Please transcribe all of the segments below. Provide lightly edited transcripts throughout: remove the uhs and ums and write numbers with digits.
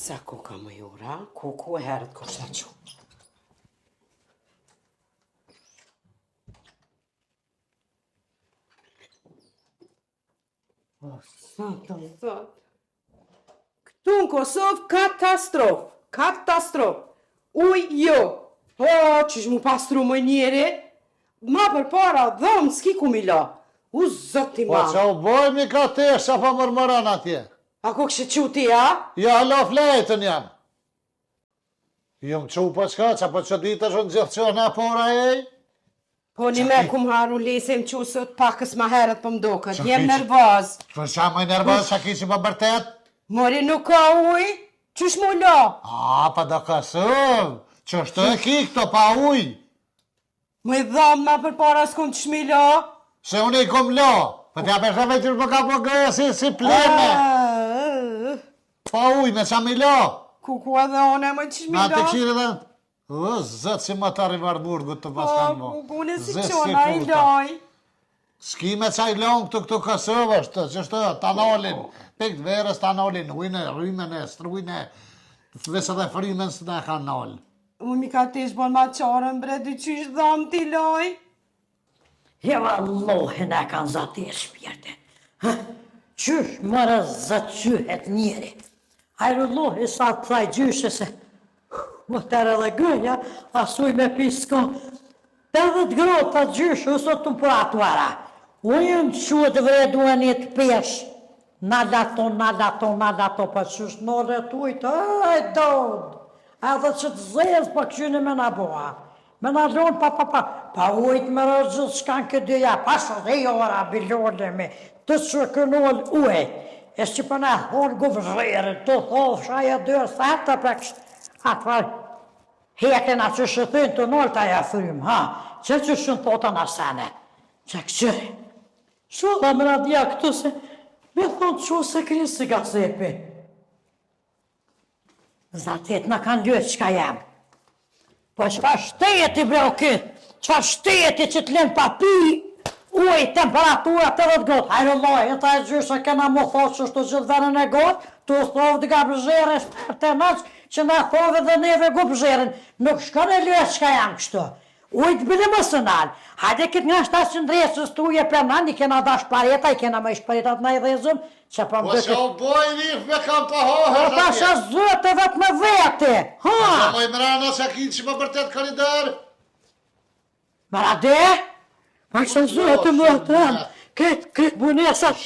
Sa koka më jura, koku e herët kështë që. O, sa të thot. Këtu në Kosovë katastrofë. Uj, jo. O, që shmu pastru më njeri. Ma për para dhëmë, s'ki ku mi la. U, zëti ma. Po që u bojmë i ka tesha pa mërmëran atje. Ako kështë quti, a? Ja, la flejtën jam. Jëmë që po qka, që po që ditë është në gjithë që në pora e? Po një me kum haru lesim që sot pakës ma herët për mdokët. Jem nervoz. Për qa më nervoz, që ki që më bërtet? Mori nuk ka uj, qysh mu la? A, pa do kësëm. Që shtë e ki këto pa uj? Më i dhamë ma për para s'kom që shmi la? Se unë i kom lo. Për t'ja përshave që më ka po gërë si pleme. Pa uj, me qa mi lo. Kuku edhe one më që shmi la? Na të këshirë dhe... O, zëtë si më të Rivarburgut të paskan mo. Po, une si qona i loj. S'ki me qaj lon këtu Kosovë është, që është tanolin, pekt verës tanolin, ujnë, rrymën, strujnë, vesë dhe frimën së ne ka nol. Unë mi ka tesh bon ma qarën bre, dy qysh dhamë ti loj? Jeva Allahin e kanë zati e shpirtin. Qysh mërë zëtë qyhet njeri. Hajru Allahi sa të thaj gjyshe se më tërë edhe gënja, asuj me pisko. 80 grota gjyshe, sot të më për atuara. Ujën që të vreduan një të pesh. Nalla to, pa qysh në retujtë, aj dodë. Edhe që të zezë, pa këqyni me naboha. Me nalon, pa ujtë me rëzë gjithë shkan këtë dyja, pas dhe ora bilole me, të që kënol ujtë. E që për ne thonë guvëzherë, të thonë shaja dërë, sa të për kështë, atëvar, hekena që shëthën të nëllë të aja frymë, ha, që shënë thotë në sene, që këqëri. Që dhe më radia këtu se, me thonë që se krinë si gazepi. Zatet në kanë ljëtë qka jam. Po qëfa shteti bre o këtë, qëfa shteti që të lenë papi, uj, temperatura 80 gotë. Hajro loj, e ta e gjyshe kena më thotë që është të gjithë venën e gotë, të thovë dhe ga bëzhere shperte e nëqë, që na thove dhe neve gu bëzherin. Nuk shkone ljëtë qka jam kështu. Uj, të bële më së nalë. Hajde këtë nga 700 dresës të uje për nani, kena dash pareta, i kena me ish paretat në i dhezëm, që për më Po që u boj rif me kam të hohë. Po ta shë zëtë vetë me vete. Po që më i mrana që ki që më bërtet koridor. Marade? Pa që zëtë më të rëmë. Kretë bunesat,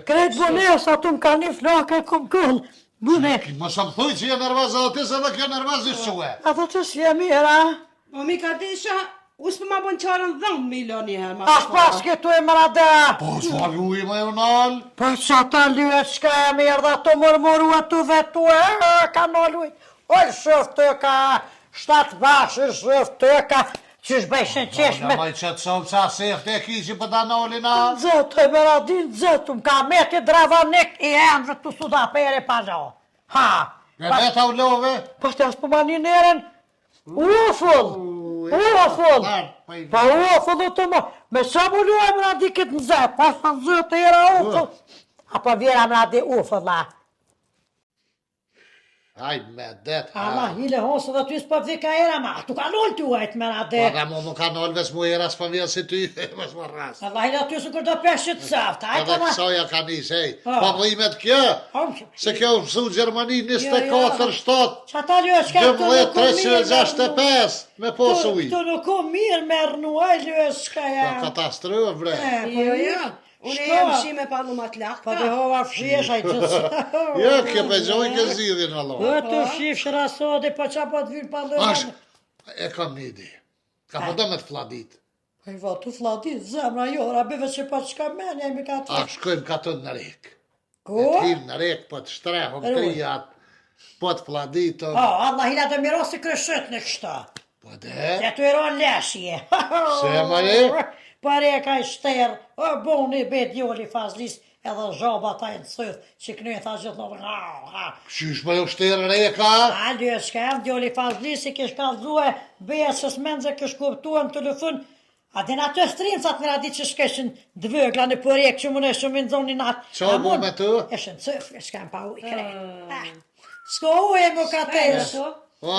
kretë bunesat të më ka një flake e kom këllë. Bune. Më shumë thuj që je nervazatës edhe kjo nervazisht që e. A të që si e mira? O mi ka desha, usë për ma bon qarën dhëmë milion njerë. As pas këtu e Marade. Po që a luj me u nalë. Po që ata lyet shka e mirë dhe të mërmuru e të vetu e ka në luj. Ollë shëftë të ka, 7 bashë shëftë të ka, që shbejshen qesh me... Po që të shumë që aseftë e ki që për da nolin a. Zëtë e Maradin, zëtë, më ka meti dravanik i endrë të suda pere pa lo. Ha. Në veta u love. Po të jasë për ma një neren, ufull. Pa ufull të më, me sa mu luaj Maradi këtë në zëtë, pa sa zëtë e era ufull. Apo vjera Maradi ufull la. Aj me det. Ama hile hosë dhe ty s'pa vika era ma, tu ka null të uajt Maradi. Po da mu ka nolë ves mu era s'pa vjen si ty, ves mu rras. Allah hile ty s'u kërdo peshit saftë, Edhe kësoja ka njës, hej. Pa mëjimet kjo, se kjo u mësu Gjermani 24-7. Qa ta ljo, qka të nuk 12-365 me posë uj. Të nuk u mirë mernu, aj ljo, qka jam. Katastrofë bre. Jo. Unë e jam shime pa lumat lakta. Pa dhe hova fshesh, aj gjithë. Jo, kjo pe gjoj ke zidhin allo. Të fshish rasodi, pa qa pa të virë pa dhe. E kam një ide. Ka po do me të fladit. Pa i va të fladit, zemra jo, rabeve që pa qka menja i mi ka të. A shkojmë ka të në rek. Ko? E t'him në rek, po të shtrehëm krijat, po të fladit. Allah hila dhe miro si kërëshët në kështa. Po dhe? Se të eron leshje. Se mare? Pare ka i shterë, o boni bet joli fazlis, edhe zhoba ta e në sëth, që kënë e tha gjithë në Qysh me jo shterë reka? A, dy shka e më joli fazlis, i kish ka dhue, besës menze kish kuptuar në telefon, a din atë strincat në radit që shkeshin dvëgla në përjek që mune shumë në zonin atë. Qa bu me të? Eshen cëfë, shka më pa ujë krejë. S'ko uje më ka tesh. O,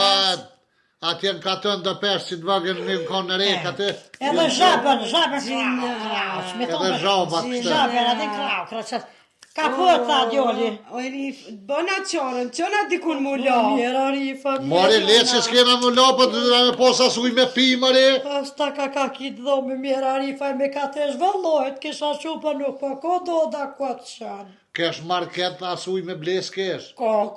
atje në katën do pesh si të vagën një në konë në rek aty. Edhe zhabën, kraus. Edhe zhabat kështë. Zhabën, edhe kraus. Ka po tha djoli. O Rif, bëna qorën, qëna dikun mu lo. Mjera Rifa, Mori letë që s'kena më lopët, dhe me posa s'uj me pi, mori. Asta ka kitë dhomë, mjera Rifa, me ka tesh vëllohet, kisha shupa nuk po, ko do da këtë shanë. Kesh market as uj me bles kesh. Ko,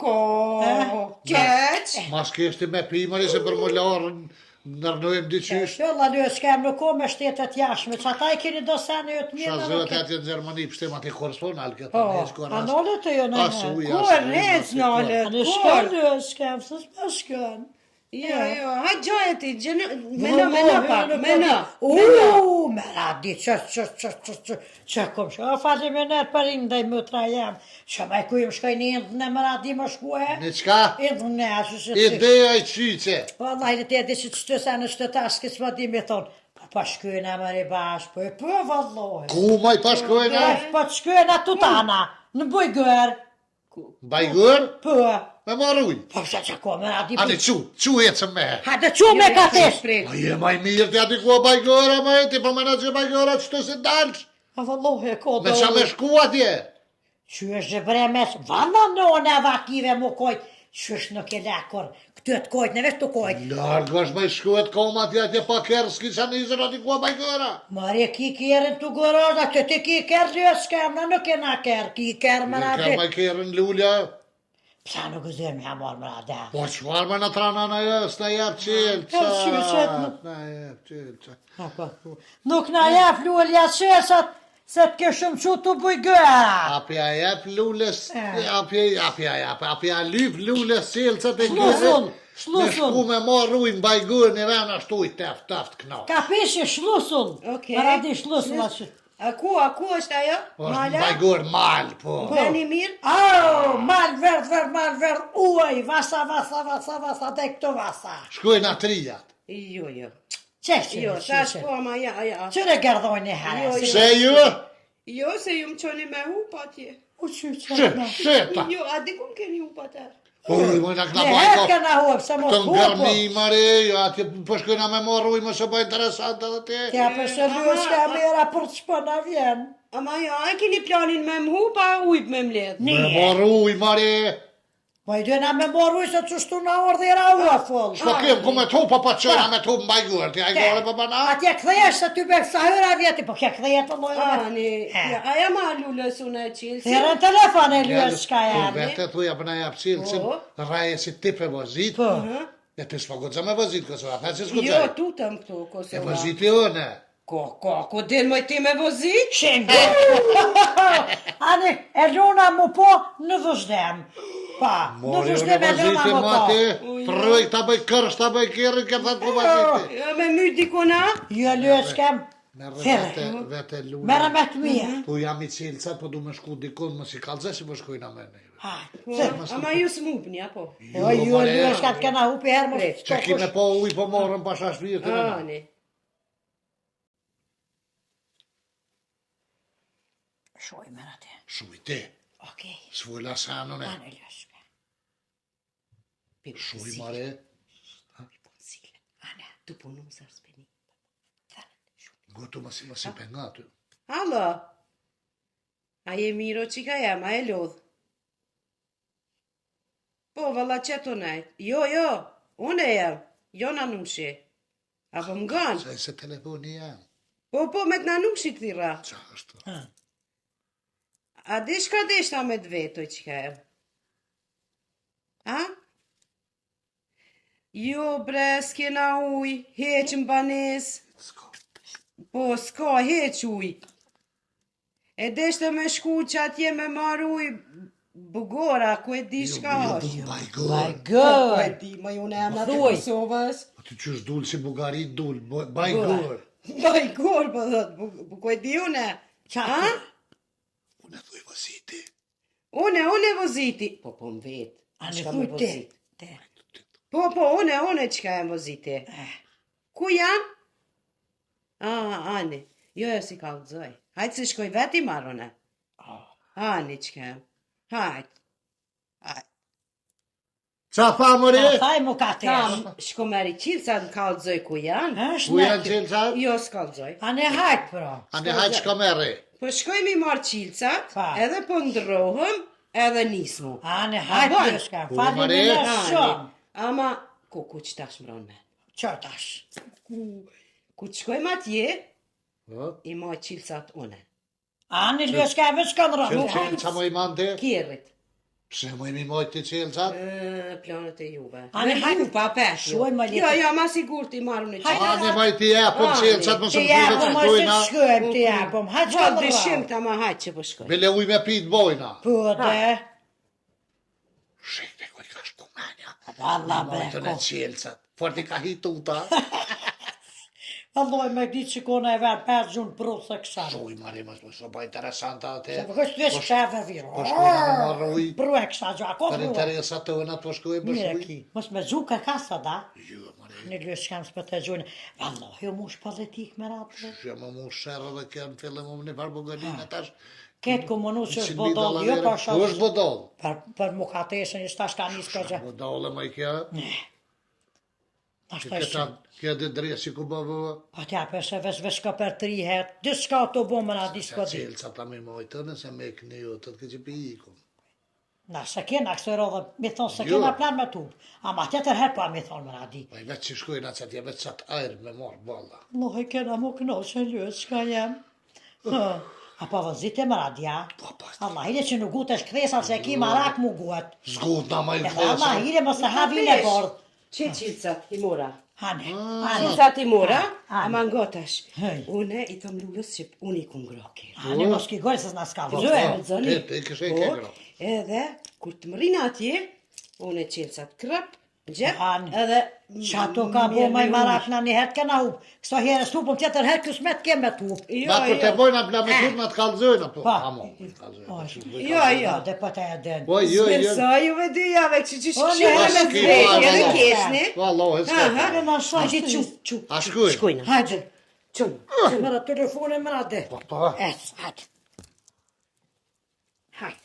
keq. Mas kesh ti me pi, mori, se për më larën nërnojmë dyqysh. Shëlla lë s'kem nuk ko me shtetet jashme, që ata i keni do sene jo të Qa mirë. zëhet atje në Gjermani, pështem ati korespondal këtë. Po, a nëllë të jo në As herë. uj, Kur rec nale, A në shkën lë s'kem, së s'me shkën. Jo, ha gjoj ti, mena pak, mena. Me radi, që kom shkë, a fali me nërë për indaj më tra jam, që me ku im shkoj një indë në më radi më shkue, Në qka? indë në ashtë që si. Ideja i qyqe. Po, lajnë të edhe që të se në shtëtash, kësë më di me thonë, pa shkujna më ribash, po vallohet. Ku maj pa shkojna? Po të shkujna tutana, në bujgër, Bajgur? po, Me marruj. po që ko më radi, Ani qu ecëm me. ha të qu me ka tesh. A je maj mirë të ati kua bajgora, ma e ti po mena që bajgora që të se dalsh. A vallohet, ko Me qa me shku atje. Që është bremes, vana në vakive mu kojt, që është nuk e lekur, këtë të kojt, në vesh të kojt. Largo është me shkuet koma atje pa kërë, s'ki qa nizër ati kua bajgora. Mare ki kjerën të goroda, këtë ki kjerë lës kem, në nuk e na kjerë, ki kjerë më Në rade. kërë maj kërën lulja. Psa nuk zërë me amor më rade. Po qëfar me në trana në jës, në jep qilë, Po, qyqet në- në jep qilë, Nuk na jep lulja qesat, se të ke shumë që të bujgëra. Apja jep lulles, apja lyp lulles qilë, që të Shlusun, Me shlusun. shku me marru i në bajgur një rena shtu i teft knaq. Ka pishi shlusun. Okej. Më radi shlusun atë. A ku është ajo? Po është në Mala? bajgur mal, po. Veni mirë? Au, mal verd, uaj, vasa, dhe këto vasa. Shkuj në trijat. Jo. Qeshë, Jo, tash po, ma ja. Qëre gërdojnë e herë. Jo, Se ju? Jo, se ju më qoni me hup atje. U qyqet. Sheta. Jo, a di ku më keni hup atër? Po, i më në këna Ne herë bajko. këna hup, se mos Të hupo. ngërmi, mare, jo, atje po shkujna me marru i më së bëj interesant edhe ti. Tja për se lyës ka mera për të shpëna vjen. Ama jo, a keni planin me më hup, a ujp me mledh? Me marru i, mare. Po i dyna me moruj se që shtu na orë dhe i ra ua fol. Shko kem, ku me tu, pa qëna me tu më bajgur, ti a i gore për bana? Atje këthejesh se ty be kësa hyra vjeti, po kje këthejet të lojë. Ani, a ja ma lullës unë e qilë? Herën telefon e lyës shka janë. Vete tu ja përna ja pësillë, Po. që raje si ti për vozit. Po. E të shpagodza me vozit, Kosova, për që Jo, s'godzaj. tutëm këtu, E Kosova. voziti une. Ko del moj ti me vozit? Shembe. Ani, e luna mu po në vëzhdem. Pa, në Mori vëzhdem une e luna voziti mu mati, po. prëj, ta bëj kërsh, ta bëj kërën, ke thëtë ku voziti. Me myt dikona? Jo lyës kem. Merë Fere. vete luna. Mere me të mija. Po jam i cilëca, po du me shku dikon, më si kalëzë, si po shkujna me ne. Ha, Ama ju s'mupni, apo? Jo, ju lyës ka të kena hupi herë më Që kime po uj, po morën pasha shpirë të në. Ani. Shoj me rate. Shujti, Okej. s'vojla sanën e. Anë lyës. Shuj mare, Ana, tu punum sa speni. gotu më si penga ty. Halo? A je miro qika jam, a e lodh? Po, valla që të najt. Jo, unë e jam. Jo na numshi. Apo më ganë? Se se telefoni jam. Po, me të na numshi këtira. Qa është? A di shka deshta me të vetoj qika jam? A? Jo, bre, s'kena uj, heq më banes. S'ka. Po, s'ka, heq uj. E deshte me shku që atje me marru uj bugora, ku e di shka është. Bajgur. Po e di, ma ju në jam në të thuaj. Kosovës. Po ti qysh dul si bugarit dul, bajgur. Bajgur, po dhët, ku e di une. Qa? Unë e thuj vëziti. Une voziti. Po, më vetë. Anë Shka thuj me te. vozit. Te. Po, une qka e voziti. Ku janë? Ani. Jo, si ka lëzoj. Hajtë se shkoj veti marone. Ani qka e. Hajtë. Qa tha mëri? Thaj mu ka të Shko meri qilësat në kallëzoj ku janë. Ku janë qilësat? Jo, s'kallëzoj. Ane hajt, pra. Ane hajtë shka meri. Po shkojmë i marë qilësat, Pa. edhe po ndrohëm, edhe nismu. Ane hajt, bon. Ljushka. Po, Fali Mari. një në shumë. Ama, ku që tash mron me? Qa tash? Ku të shkojmë atje, Po? i marë qilësat une. Ane Ljushka e veç kanë rëmë. Qa më i mande? Kjerit. Pse më imi mojtë të qilësat? Planet e juve. Ane, Me hajde. ju pa pesh. Shuaj ma letë. Jo, ma sigur ti marru në qilë. Ane më i të jepëm qilësat më Të shumë jepëm, të mos të tojna. shkojmë, të jepëm. Hajt që Po, kanë dëshim rëmë. ta ma hajtë që po shkoj. Bile uj me pitë bojna. Po, dhe. Shikte kuj ka shku menja. Valla Mojtë në breko. qilësat. Forti ka hitu ta. Alloj me ditë që kona e verë 5 gjunë prusë kësarë. Shuj mari më shumë ba interesanta atë. Se për kështë vesh qeve virë. Po shkojnë me marruj. Pru e kësa gjë, ako Për pru. interesat të vëna të shkojnë për Mire shuj. ki, mos me gjuka kasa da. Jo, mari. Në lësh kam s'për të gjujnë. Valloh, jo mush politik me ratë. Që më mu shërë dhe kërë në fillim më një farë bugalinë tash. Ketë komunu që është 100.000 bodol, dollarë. jo për Ku shumë. është bodol? Për mu ka tesën, i shtash ka njës këtë gjë. Bodole më i kjo. Ashtë Që të këta, ishë. kjo dhe dresi ku bëvë. Pa tja përse vesh ka për 3 herë. Dë shka të bo më na di Se s'ko di. cilë sa ta mi mojtë, nëse me këni ju, të të këtë që pi iku. Na se kena kësë rodhe, mi thonë se Jo. kena plan me tup. Ama tjetër herë pa mi thonë më na di. Pa i vetë që shkojnë atë atje, vetë qatë ajrë me marë balla. Noh e kena mu kënoqë ljës, shka jem. A pa vëzit e më radja? Allah hile që nuk gutë është kthesat se ki marak mu guat. Zgut na ma i Allah këthesa. hile më se havin e bordh. Që qilësat i mora? Hane, Qilësat i mora, Hane. ama ngotash. Hej. Une i thëm lullës që unë i kum groki. hane mos ki gojë se s'na s'ka Jo, vëzë. Te kështë e kegro. Edhe, kur të më rinë atje, unë e qilësat krëp, gjep, Hanë. edhe... Qa to ka bo maj marak na një herë kena hup. Këso herë stupëm tjetër herë kësë me të kemë të hup. Jo, Na kur të jo, bojna bla me tup na të kalzojna, po. Pa. Amo, kalzojna. jo. Dhe po të e den. Po, jo, jo. Besoj juve dy jave, që O, shkëshime ne, me s'ki zvejt, pa, edhe ne. keshni. Wallohi s'ka. Hane na Hajde, shashtë. A shkuj? Shkojna. Hajde. Qënë. Mëra telefonin mëra dhe. Po, po. Hajde. Hajde.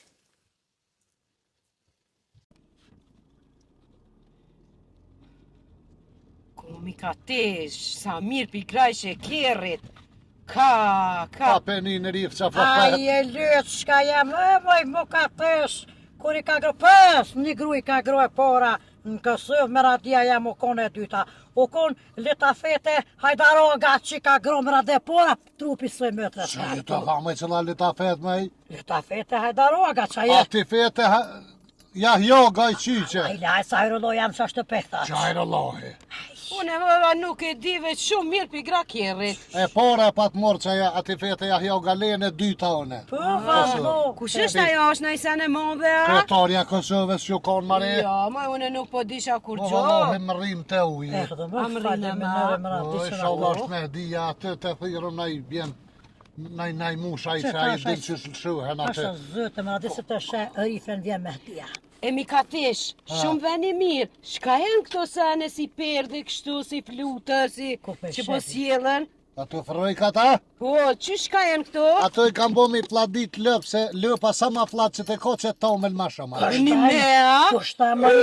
Mi ka tesh, sa mirë pi krajshe kjerit. Ka. Ka peni në rifë qa fafet. Ai e lytë shka jam, e moj mu ka tesh. Kur i ka gro pës, një gru i ka gro e para. Në kësëv me radia jam u kone e dyta. U kon lita fete, hajdaroga që ka gro me radia pora, trupi së mëtë. Qa ju të ha me qëla lita fet me i? Lita fete, hajdaroga që je. Ati fete, ja joga i qyqe. Ai laj sa hajrolo jam që është të pekta. Qajrë lohi. Unë vëva nuk e di veç shumë mirë pi gra kjerit. E para pa të morë që ati fete ja joga lene dyta one. Po, vazhdo. Kush është ajo është në isen e modhe, a? Kretarja Kosovës që konë mare. Jo, ma unë nuk po disha kur Po gjo. vallohi më rrim të ujë. Dhe më falë me nëre më O, radia inshallah është me dhja atë të thirëm na i bjen. Naj musha i që a i din që shuhen atë. Pasha zëtë më radia se të shë rifen vjen me hdia. E mi ka tesh, shumë veni mirë. Shka janë këto sene si perde kështu, si flutër, si Ku pe që po shefi? sjellën? Ato froj këta? Po, që shka janë këto? Ato i kam bo mi pladit lëp, se lëpa sa ma flat që të ko që tomel ma shumë. Një me, a? Kushta më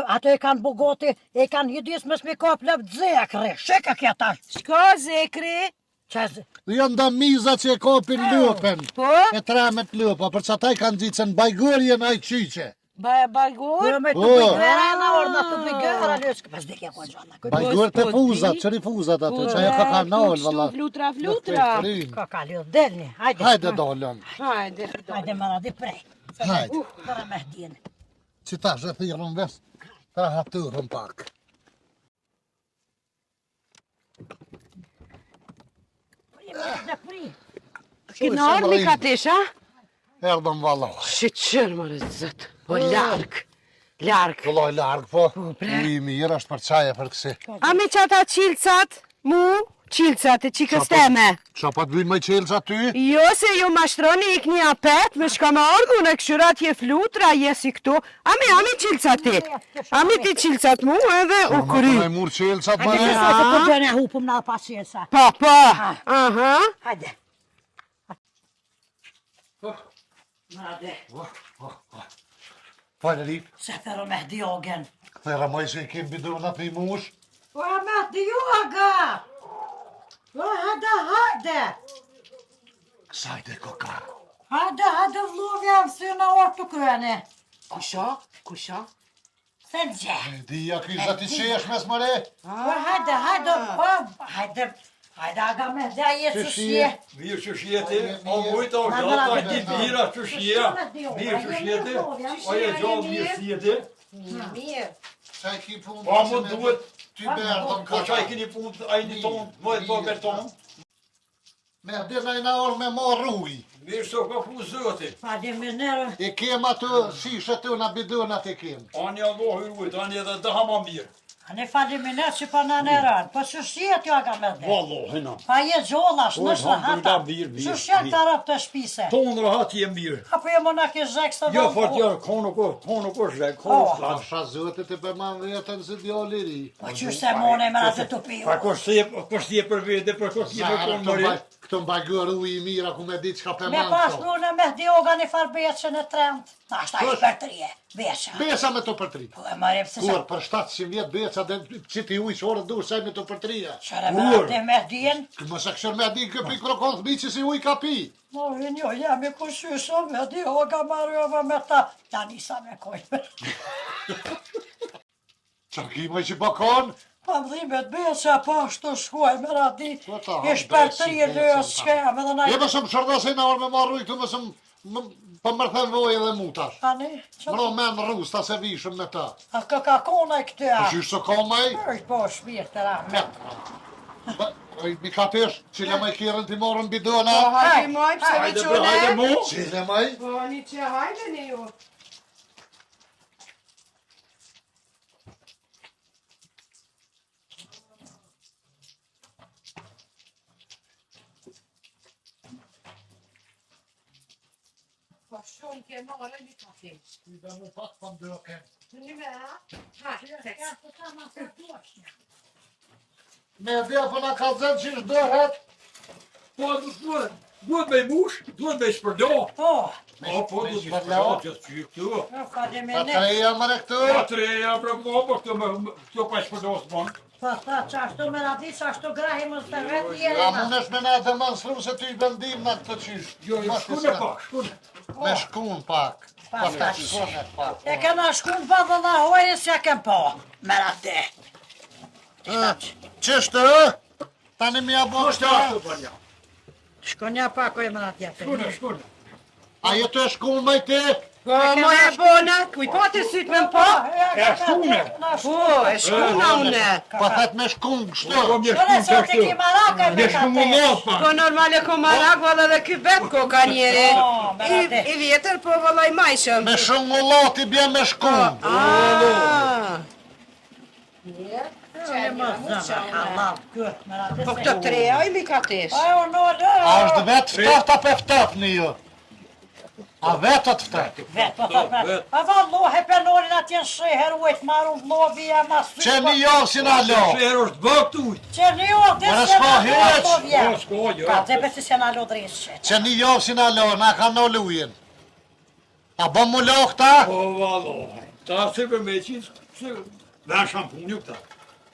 ato e kanë bugoti, e kanë hidis më s'mi kap lëp dzekre, sheka kja tash. Shka zekri? Qazë, Jo nda miza që e kopin lëpen. Po? E tremet lëpa, për që ata i kanë gjithë që në bajgurje në i qyqe. Bagur? jo me të Po. bëjgëra, na orna të bëjgëra, lësë, pas dhe kja po gjana. Bajgur të fuzat, që rifuzat ato, që ajo ka kanal, valla. Flutra, flutra. Ka ka lëtë delni, hajde. Hajde dollon. Hajde, Hajde më radi prej. Hajde. Dëra me hdjen. Që ta shë thirën ves, ta hatyrën pak. Dhe pri. Kina orë mi ka tesh, a? Erdëm valla. Shë qërë më rëzët. Po larkë. Larkë. Këlloj largë, po. I mirë është për qaje për kësi. A mi qata qilësat? Mu? Qilësat e qikës teme. Qa pa të vynë me qelës aty? Jo, se ju mashtroni ik një apet, me shka me orgu në këshurat je flutra, je si këtu. Ami qilësat ti. Ami ti qilësat mu edhe u kry. Me murë qelës atë Hajde, mëre? nëse se po gjene hupëm në pasjesa. Pa. Aha. Hajde. Më radi. Falerit. Se thërë me diogen. Këthera moj se i kem bidonat i mush. Po me dioga! Po hajde! Kësajde koka. Hajde vlovja më syna orë të këne. Kusha? Se gje. E dija kisha ti qesh mes mëre. Po hajde, aga me dhe jetë që shje. Mirë që shjeti, o mujta o gjata, ti mira që shje. Mirë që shjeti, o e gjallë mirë shjeti. Mirë. Qaj ki punë. Po mu duhet, Ty berdhën po qaj kini punë, a i një tonë, mojtë po për tonë. Me dina i na orë me marë uj. Mirë që ka pu zëti. Faleminderit. E kem atë shishe të na bidonat e kem. Ani Allah i rujtë, ani edhe daha ma mirë. Ani faleminderit që pa në nëran. Po që shjet jo aga me dhe. Wallahi na. Pa je gjollash, O, nështë hata. alhamdulillah, mirë. Që shjet të rap të shpise. Tonë rahat je mirë. Apo je mona ke zhek së Jo, fort jo, tonë ko zhek, kono shlat. Pasha zëtet e për man vetën se djali ri. Po që se mone me atë të pijo. Pa kështje për vete, për kështje për tonë mëri. Këto mbagër uj i mira ku me ditë qka për Me man pas këto. nune me dioga një farë beqën e trend. Na është a i për trije, beqa. Besa me të përtri. Po e marim se Kur se... për 700 vjetë beca dhe që ti uj që orë dur saj me të përtrija. Qëre me atë me din. Më se këshër me di këpi krokon thmi që si uj ka pi. No, jo, jemi kushyshon me dioga marjova me ta. Ja nisa me kojme. Qarkimoj që bakon. Pa mdhimet beqa, po ashtu shkuaj me radi. Po ta, Ish për besi, trije besi, lëës ta. shkem edhe na... E më shumë shërda se na orë me marru i këtu më shumë për mërthen voj edhe mutash. Tani, Mro men rus ta se vishëm me ta. a ka këtë a. Po qysh së ka maj? Është po shpirë të ra. Mi ka pesh, qile maj kjerën ti morën bidona. Hajde moj, pse Hajde me bre, hajde qone? mu. Qile maj? Po, një që hajde një ju. Po shumë ke marrë një kafe. I dhe mu pak për ndëke. Një me ha? Hajde, tek. Me dhe për na ka zënë që ish dëhet. Po, duhet me mush, duhet me shpërdo. Po, O, po, duhet me shpërdo, që që këtu. në Ta faleminderit. treja mëre këtu. Po, treja, për po, këtu pa shpërdo së bon. Po tha që ashtu me radi, që ashtu grahi më të vetë Ja jeri ma. munesh me na demonstru se ty i vendim në këtë qysh. Jo, shkune pak, shkune. Me shkun pak. Pas Pa tash. shkune pak. E kena shkun pa dhe na hojë se kem po. Me radi. Qështë? Tani mi a bo Po, shtatë, për një. Shkonja pak ojë me radi. Shkune, shkune. Ajo të shkun maj ti? Po, moj e bona, kuj po të sytë me më po? E shkune. Po, e shkuna une. Pa thet me shkun Po, kështu. më Shkone shkune se që të ki këtu. maraka me Me shkune kate. lopa. Po normale ko marak, valla dhe ky vet ko ka njeri. Po, me I vjetër, po valla i majshëm. Me shumë mullati bje me shkun. Ah, po këto treja i mi ka tesh. Ajo në dhe. A është vetë ftaf ta pe ftaf një jo? A vetë të ftaf? Vet, po thot me. A vallohe penorin atje në sheher ujt maru vlovi ja ma sy. Që një jo si na lo. Sherë është bëk të ujtë. Që një orë dhe Ora se s'ka na hiç. lo vje. Po, s'ko, jo. Ka dhe besi se na lo drishe. Që një jo si na lo, na ka në lujen. A bëm mu lo këta? Po, vallohi. Ta se për me qinë, se vën shampuni këta.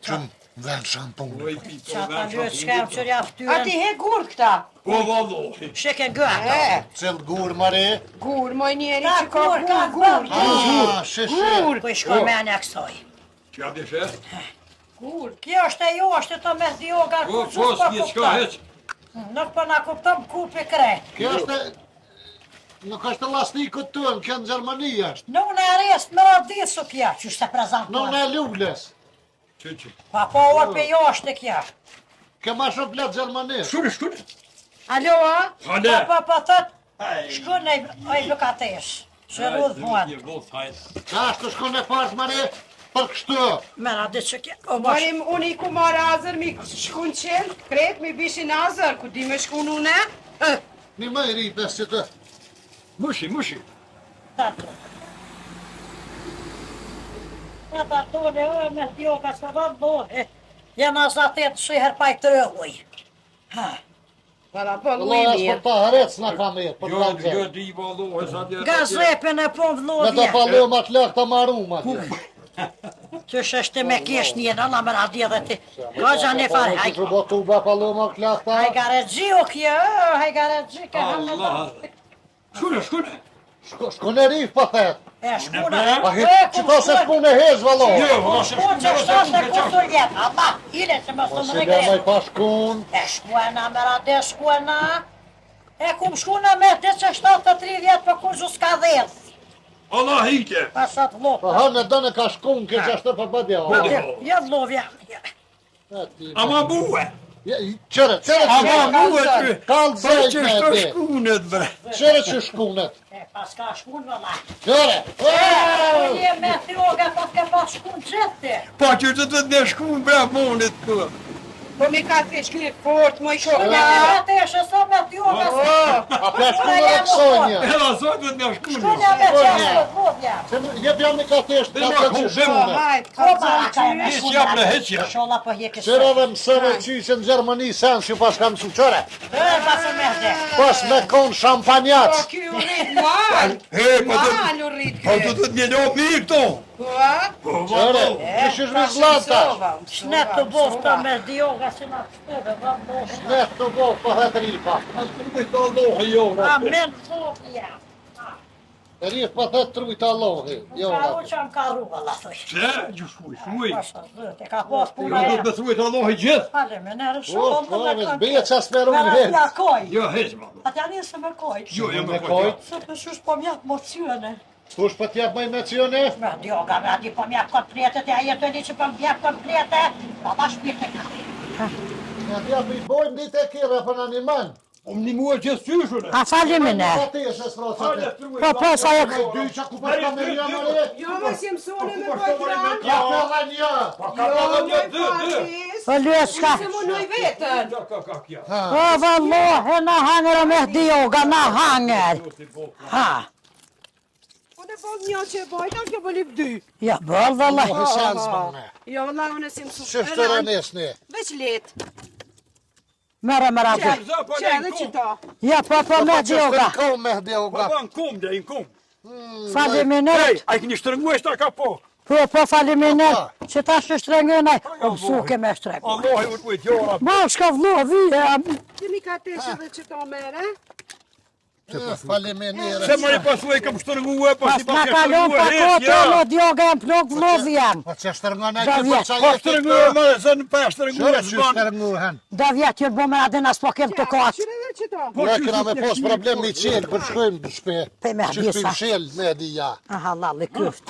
Qënë ven shampun. Po, i pi, po, Qa ta vën lyët shkem shampuni. që rja A ti ftyren. he gur këta? Po, vallohi. Shike gëta. Cilë gur mare? Gur, moj njeri Ka që ka gur, ka gur. Ah, shishi. Gur, Po i shkoj me anja kësoj. Që abdi shes? gur. Kjo është e jo, është të me dioga. Po, po, s'ki s'ka heq. Nuk po na kuptëm ku pe kret. Kjo është... Nuk është lastikut të në kënë Gjermani është. Nuk në arrest me radit su kja, që shte Nuk prezentuar. në lulles. Që. Pa po orë pe jo është e kja. Ke ma shumë pletë Gjermani. Shkune, shkune. Alo, a? Hane. Pa thët, shkun e lukatesh. Që rudhë muan. Një vot, hajtë. Qa është të shkon e fartë mare për kështu. Me radit që kja. O bash. Marim, unë i ku marë azër, mi shkun qenë, kret, mi bishin azër, ku di me shkun une? Një më i ripes që të... Mushi, mushi. Tato. Tato në ojë me dioga së vallohe. Jena zatet shiher pa i të rëhuj. Ha. Para po Allah e mirë. për ta herec në kam e, për Jo, të jo di vallo, sa dia. Gazepën e po Me të vlodhje. palu ma të lehtë të maru ma të. Qysh është me kesh një, Allah më radhje dhe ti. Ka gjanë e fare, haj. Që bo të uba palu ma të lehtë Haj ta. garegji o kjo, haj garegji ka hamë dhe. Allah. Shkune. Shko në rif pa thet. E shkuna. Pa hit, që ta se shku në hez valo. Jo, mos e Po që shkune, shtosh e kusur jetë, Allah, ile që më Po së si më dhe maj regret. pa shkun. E shkuena, me rade shkuena. E kum shkuna me 230 për kur gjus ka dheth. Allah hike. Pasat Po lopë. hënë e dënë ka shkun, kjo që ashtë për bëdja. Ja vlovja. Ama bue. Qëre Ama që bue që. Kallë Pa që zëjt me shto ti. shkunet bre. Qëre që shkunet. E pas ka shkun vëlla. Qëre. Po je me throga pas ka pas shkun qëtë. Pa që të të shkun bre monit ku. Po mi ka të shkri fort, moj Shkun shoka. e me të eshe sa me throga. A për shkun e kësonja. Era sot të shkun. Shkun e me qështë vlovja. Jep jam një ka teshtë, ka të që shkunet. Hajt, Po baraka e me Hiç shkun. jap në hiç jap. Sholla po je kësë. Qëre dhe mësëve qyqë në Gjermani sen që pas kam su qëre. Pas e me dhe. Pas me konë shampanjac. po kjo rrit mal. He, po të Mal u rrit po kjo. të mjelo mirë këto. Po, Qëre, që shësh me zlata. Shnet të bofta me dioga si na pështeve, vëllo. Ne të bo për hetë rifa. Me të Allah jo. Amen, vlovja. E rif për hetë trujtë Allahi. Jo, Ka u që më ka rruga, la thoj. Se, ju shkuj. Pasha zëte, ka pas Jo puna do e. të besoj të Allah i gjithë. Hale, me nërë o, shumë, po, dhe me kanë zbeje që asmeru në Atja hetë. koj. Jo, hiç ma. Atja një se me koj. Jo, jam Me me kojt. kojt. Se të shush po mjak mocione. Kush për t'jap maj me cione? Me dioga, me adi po mjak kompletet, e ajetë e një që po mjak komplete. Pa ma shpirte ka. Ne t'jap i bojmë ditë e kira për në një manë. Om një mua që syshune. A falimi ne. Pa të jeshe s'frocate. Po, sa e Me dy që ku për ka me një mëre. Jo, mos jem sone me pojtran. Ja për dhe një. Jo, moj fatis. Po lyeska. Se më nuj vetën. Kja. O, vëllohe, na hangër me dioga, na hangër. Ha. Po ne po një që e bojta, kjo po lip dy. Ja, bëll, vëllaj. Po hësens më ne. Jo, vëlla, unë e si më Që është të rënes ne. Veç let. Mere, mere, Që atë. edhe që ta. Ja, po, me Që është dioga. të kohë me dioga. Pa në kom, dhe në kom. Faliminet. A i këni shtërngu e shta ka po. Po, faliminet. Që ta shë shtrengënaj. Po, mësuke me shtrengë. Allah i vëtë gjora. Ma, shka vlo, vije. Kemi ka teshe dhe që ta mere. Faleminire. Se më i pasu e kam shtërngu e, pas Pas i pa na ke kalon shtërngu pa e, kote, ja. në dioga e më plok vlovjen. Po që shtërngon e Da që për vjet. qa Pa jetë shtërngu e, më zënë pa shtërngu Qërë e, që zbanë. shtërngohen? Da vjet, jërë bo me adin as po kem të katë. Qyre dhe që ta. Ne këna me pos problem një qelë, për shkojmë në shpe. Pe me Që hadisa. shpim shellë me dhja. Aha, lalli kyft.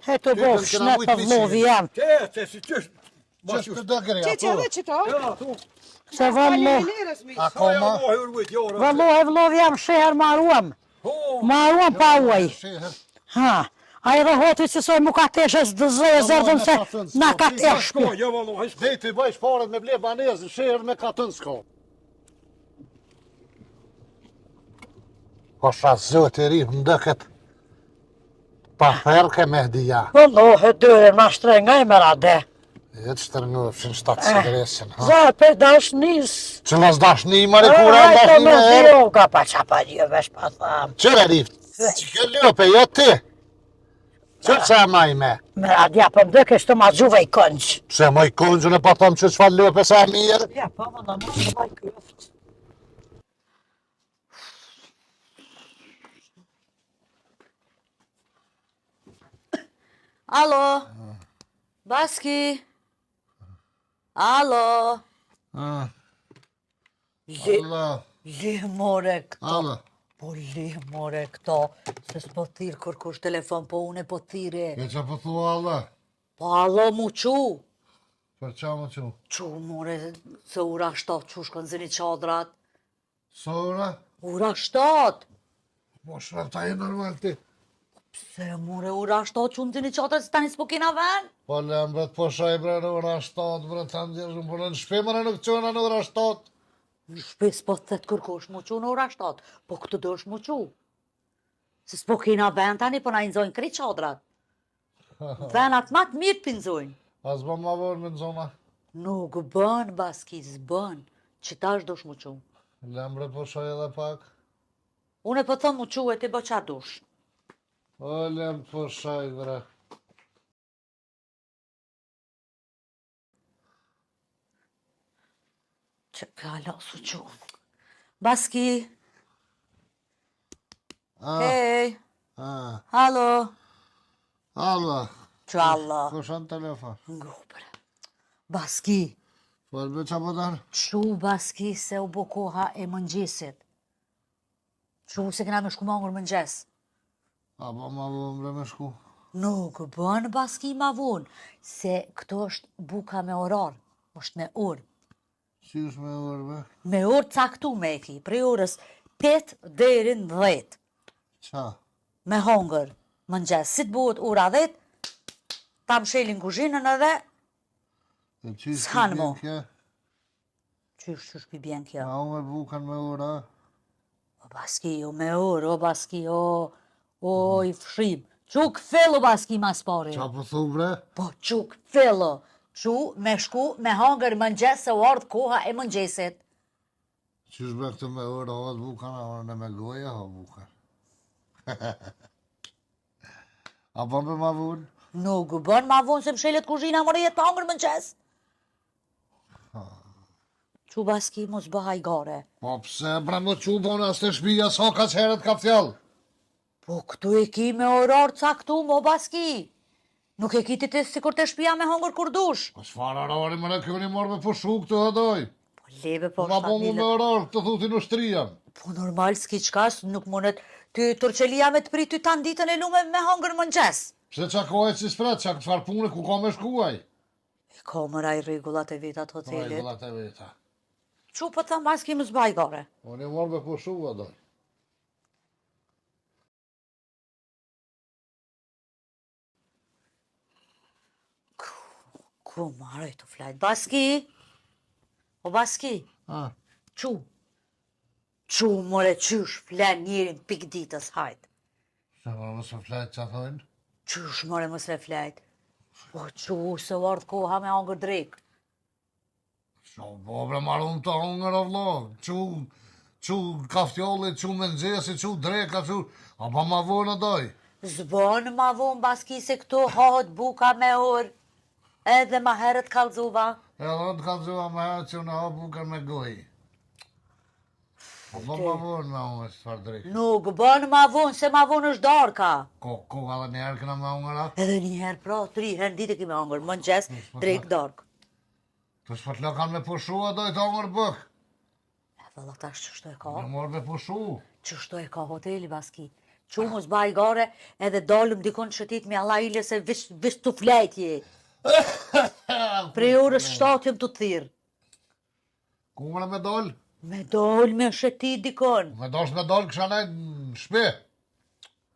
He të Ty bof, për kena shnet mujt për mi vlovjen. Te, si qështë. Që është të dëgre, Që edhe që ta. Se vëllo, Faleminderes mi. Akoma. Allah i vëtë gjora. vëllo e vlovjen sheher maruam. Ho, Maruam pa uaj. Sheher. Ha. A i dhe hoti që soj mu ka teshes dëzë e zërdëm se na ka tesh shko, ja valo, hajtë. Dhe të i bëjsh paret me ble banezë, sheher me katën s'ko. Po shra zot e ri, ndëket pa ferke me dhja. Vëllo, he dyre, ma shtrengaj me rade. E të shtërngofshin shtatë sigresin. Za, për dashnis. Që nësë dashni, mare kure e Hajtë dashni me me herë. dioga, pa qa pa një vesh pa tham. Qëre rift? Që ke ljope, jo ti? Që që e maj me? Me radja për mdë kështë ma gjuve i kënqë. Pse moj kongjën e pa thom që qëfar ljope sa e mirë? Ja, pa më në më në vaj këft. Alo, Baski. Alo. Allah, Le more këto. Allah. Po le more këto. Se s'po thirë kërkush telefon, po une po thire. E që po thua Allah? Po alo mu qu. Për qa më që? Qu more se ura 7 që shkon zini qadrat. Sora? Ura 7. Po shra ta e normal ti. Se more ura 7 që në zini qadrat se tani s'po kina ven. Po lembet, po shaj bre në ora 7, bre të ndjerëshmë, po në shpe më në nuk qona në ora 7. Në shpe s'po thët kërkush mu qu në ura 7. Po këtë dësh mu qu. Se s'po kina ven tani, po na inzojnë kri qadrat. Venat ma të mirë pinzojnë. As bë ma vorë me në zona. Nuk bën, Baski, s'bën. Që tash dosh mu qu. Lembre po shoj edhe pak. Unë e po thëmë u quet i bë qa dush. O, lem po shoj, bre. Që ka su qunë. Baski. Hej. Halo. Alla. Që Allah. Kush në telefon? Ngopër. Baski. Folbe qa po dan? Që baski se u bo koha e mëngjesit. Që se këna me shku mangër mëngjes. A po ma vëmre me shku? Nuk bën baski ma vonë, se këto është buka me orar, është me orë. Qysh me orbe? Me orë caktu me e ki, prej orës 8 deri në 10. Qa? Me hongër, mëngjes, si të buhet ora 10, ta më shelin kuzhinën edhe, E qysh S'han pi mo. bjen kje? qysh pi bjen kjo. Ma ume bukan me ora? O baski, o me orë, o baski, o i fshim. Quk fillu baski mas pari. Qa po thu bre? Po quk fillu. Qu me shku me hongër mëngjes se u ardhë koha e mëngjesit. Qysh bre këtë me ora hot bukan, a orën e me goja ho bukan. A po me ma vun? Nuk bën ma vonë se më shelet kuzhina më rjet pa hongër mëngjes. Qu baski mos bëhaj gare. Po pse bre më qu bona s'te shpija sa ka qeret ka fjall? Po këtu e ki me orar caktu mo baski. Nuk e ki ti si kur të shpia me hongër kur dush. Po çfarë orari më ne këni marrë me pushu këtë hedoj? Po leve po Ma po mu me shtamile. orar të thuti në shtrijan. Po normal s'ki qkas, nuk mundet ty tërqelia me të prit ty tanë ditën e lume me hongër mëngjes. Pse qa kohë që spret, qa këtë farë pune ku ka me shkuaj? I ka mëra i regullat e vitat hotelit. Regullat e veta. Qu po thëm baski më zbaj gare. Unë i marrë me pushu hedoj. Ku marrë të flajt? Baski? O baski? Ah, Qu? Qu more qysh flan njerin pik ditës hajt? se më mësë fletë që thojnë? Qysh more mos le flajt? Po qu se u ardhë koha me hongër drejk. Sho, po bre marrë të hongër o vlo. Qu kaftjollit, qu mëngjesi, qu dreka, qu... A pa ma vonë doj. Zbon ma vonë baski se këtu hohet buka me orë. Edhe ma herët kalzuva. Edhe të ka zua me herë që në ha bukën me goj. A pa ma vonë me unë së farë drejkë. Nuk bën ma vonë se ma vonë është darka. Ko edhe njerë këna me ungëra? Edhe njëherë pra, 3 herë ditë kime hongër, mëngjes, drejk dark. Të shpët lo kanë me pushu a dojtë ungër bëk. E valla tash qështu e ka? Në morë me pushu. Qështu e ka hoteli baski? Qu mos baj gare edhe dalëm dikon shëtit me Allah ile se vish të flejtje. Prej orës 7 jem të thirë. Ku mëre me dollë? Me dal me shëtit dikon. Me dosh me dollë kësha nejtë në shpe.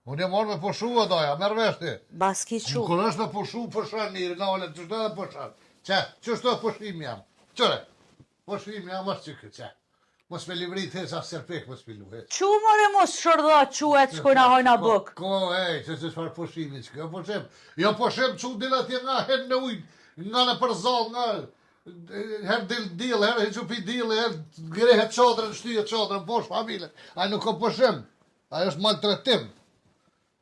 Unë e morë me pushu a doja, merë veshti. Baski qu. Kur është me pushu, pushan njëri, në ole, qështu edhe pushan. Që, qështu e pushim jam. Qëre, pushim jam është që këtë, që. Mos me livrit hes asë serpek, mos me luhet. Qu more mos shërda qu e të shkojna hojna bëk. Ko, ej, që që shfar pushimi që kjo pushim. Jo pushim që dila tje nga hen në ujnë, nga në përzall, nga her dil, her hequpi dil, her grehet qadrën, shtyjet qadrën, posh familje. Aj nuk ka pushim, aj është maltretim.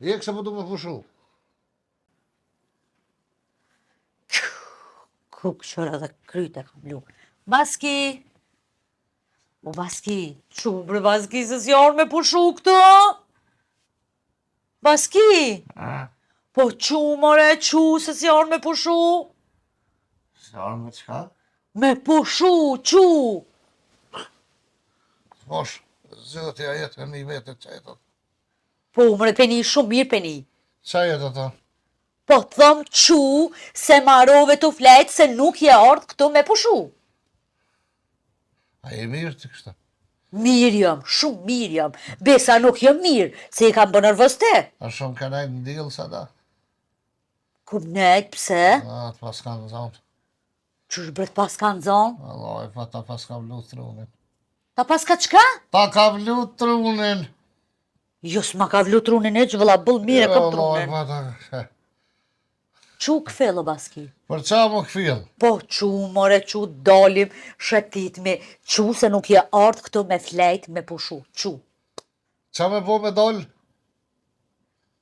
Je këse më du me pushu. Kuk qëra dhe kryte kam lu. Baski! O baski, qu bre baski se si orë me pushu këtu? Baski! Po qu more, qu se si orë me pushu? Se arë me qka? Me pushu, qu! Posh, zëtja jetë e një vetë që jetë. Po mre peni shumë mirë peni. Qa jetë ato? Po thëm qu se marove të flejtë se nuk je ardhë këtu me pushu. A je mirë të kështë? Mirë jam, shumë mirë jam. Besa nuk jam mirë, se i kam bë nervos te. A shumë ka nejtë në dilë sa da? Kum nejtë, pse? A, të pas kanë zonë. Qësh bret pas kanë zonë? Allah, e pa ta pas ka vlu trunin. Ta pas ka qka? Ta ka vlu trunin! Jo s'ma ka vlu trunin e që vëlla bëll mire kam trunin. Allah, e pa ta... Çu këfell o baski? Për qa më këfil? Po çu more, çu dalim, shëtitmi, çu se nuk je ardh këtu me flejt, me pushu, çu. Qa me bo me dal?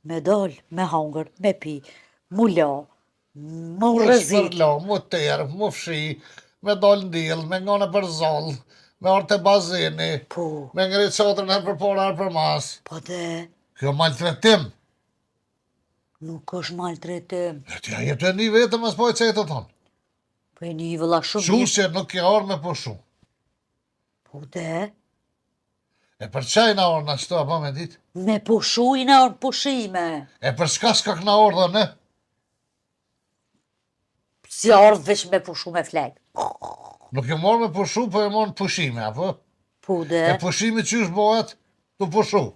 Me dal, me hangër, me pi, mu la, mu Mu rëzit. shpërlo, mu terë, mu fshi, me dal ndil, me ngane për zall, me orë të bazeni, Po, me ngri qatrën her për por, her për mas. po dhe, Kjo maltretim. nuk është maltretim. E tja jetë e një vetëm as po e qëjtë të thonë. Po e një vëlla shumë Shu mirë. që nuk ke orë me pushu. Po dhe, E për qaj na orë na qëto, pa me ditë? me pushu i në orë pushime. E për shka s'ka këna orë dhe ne? Si ardh veç me pushu me flejt. Nuk e morë me pushu, po e morë në pushime, apo? Po E dhe, pushimi qysh bëhet? Të pushu.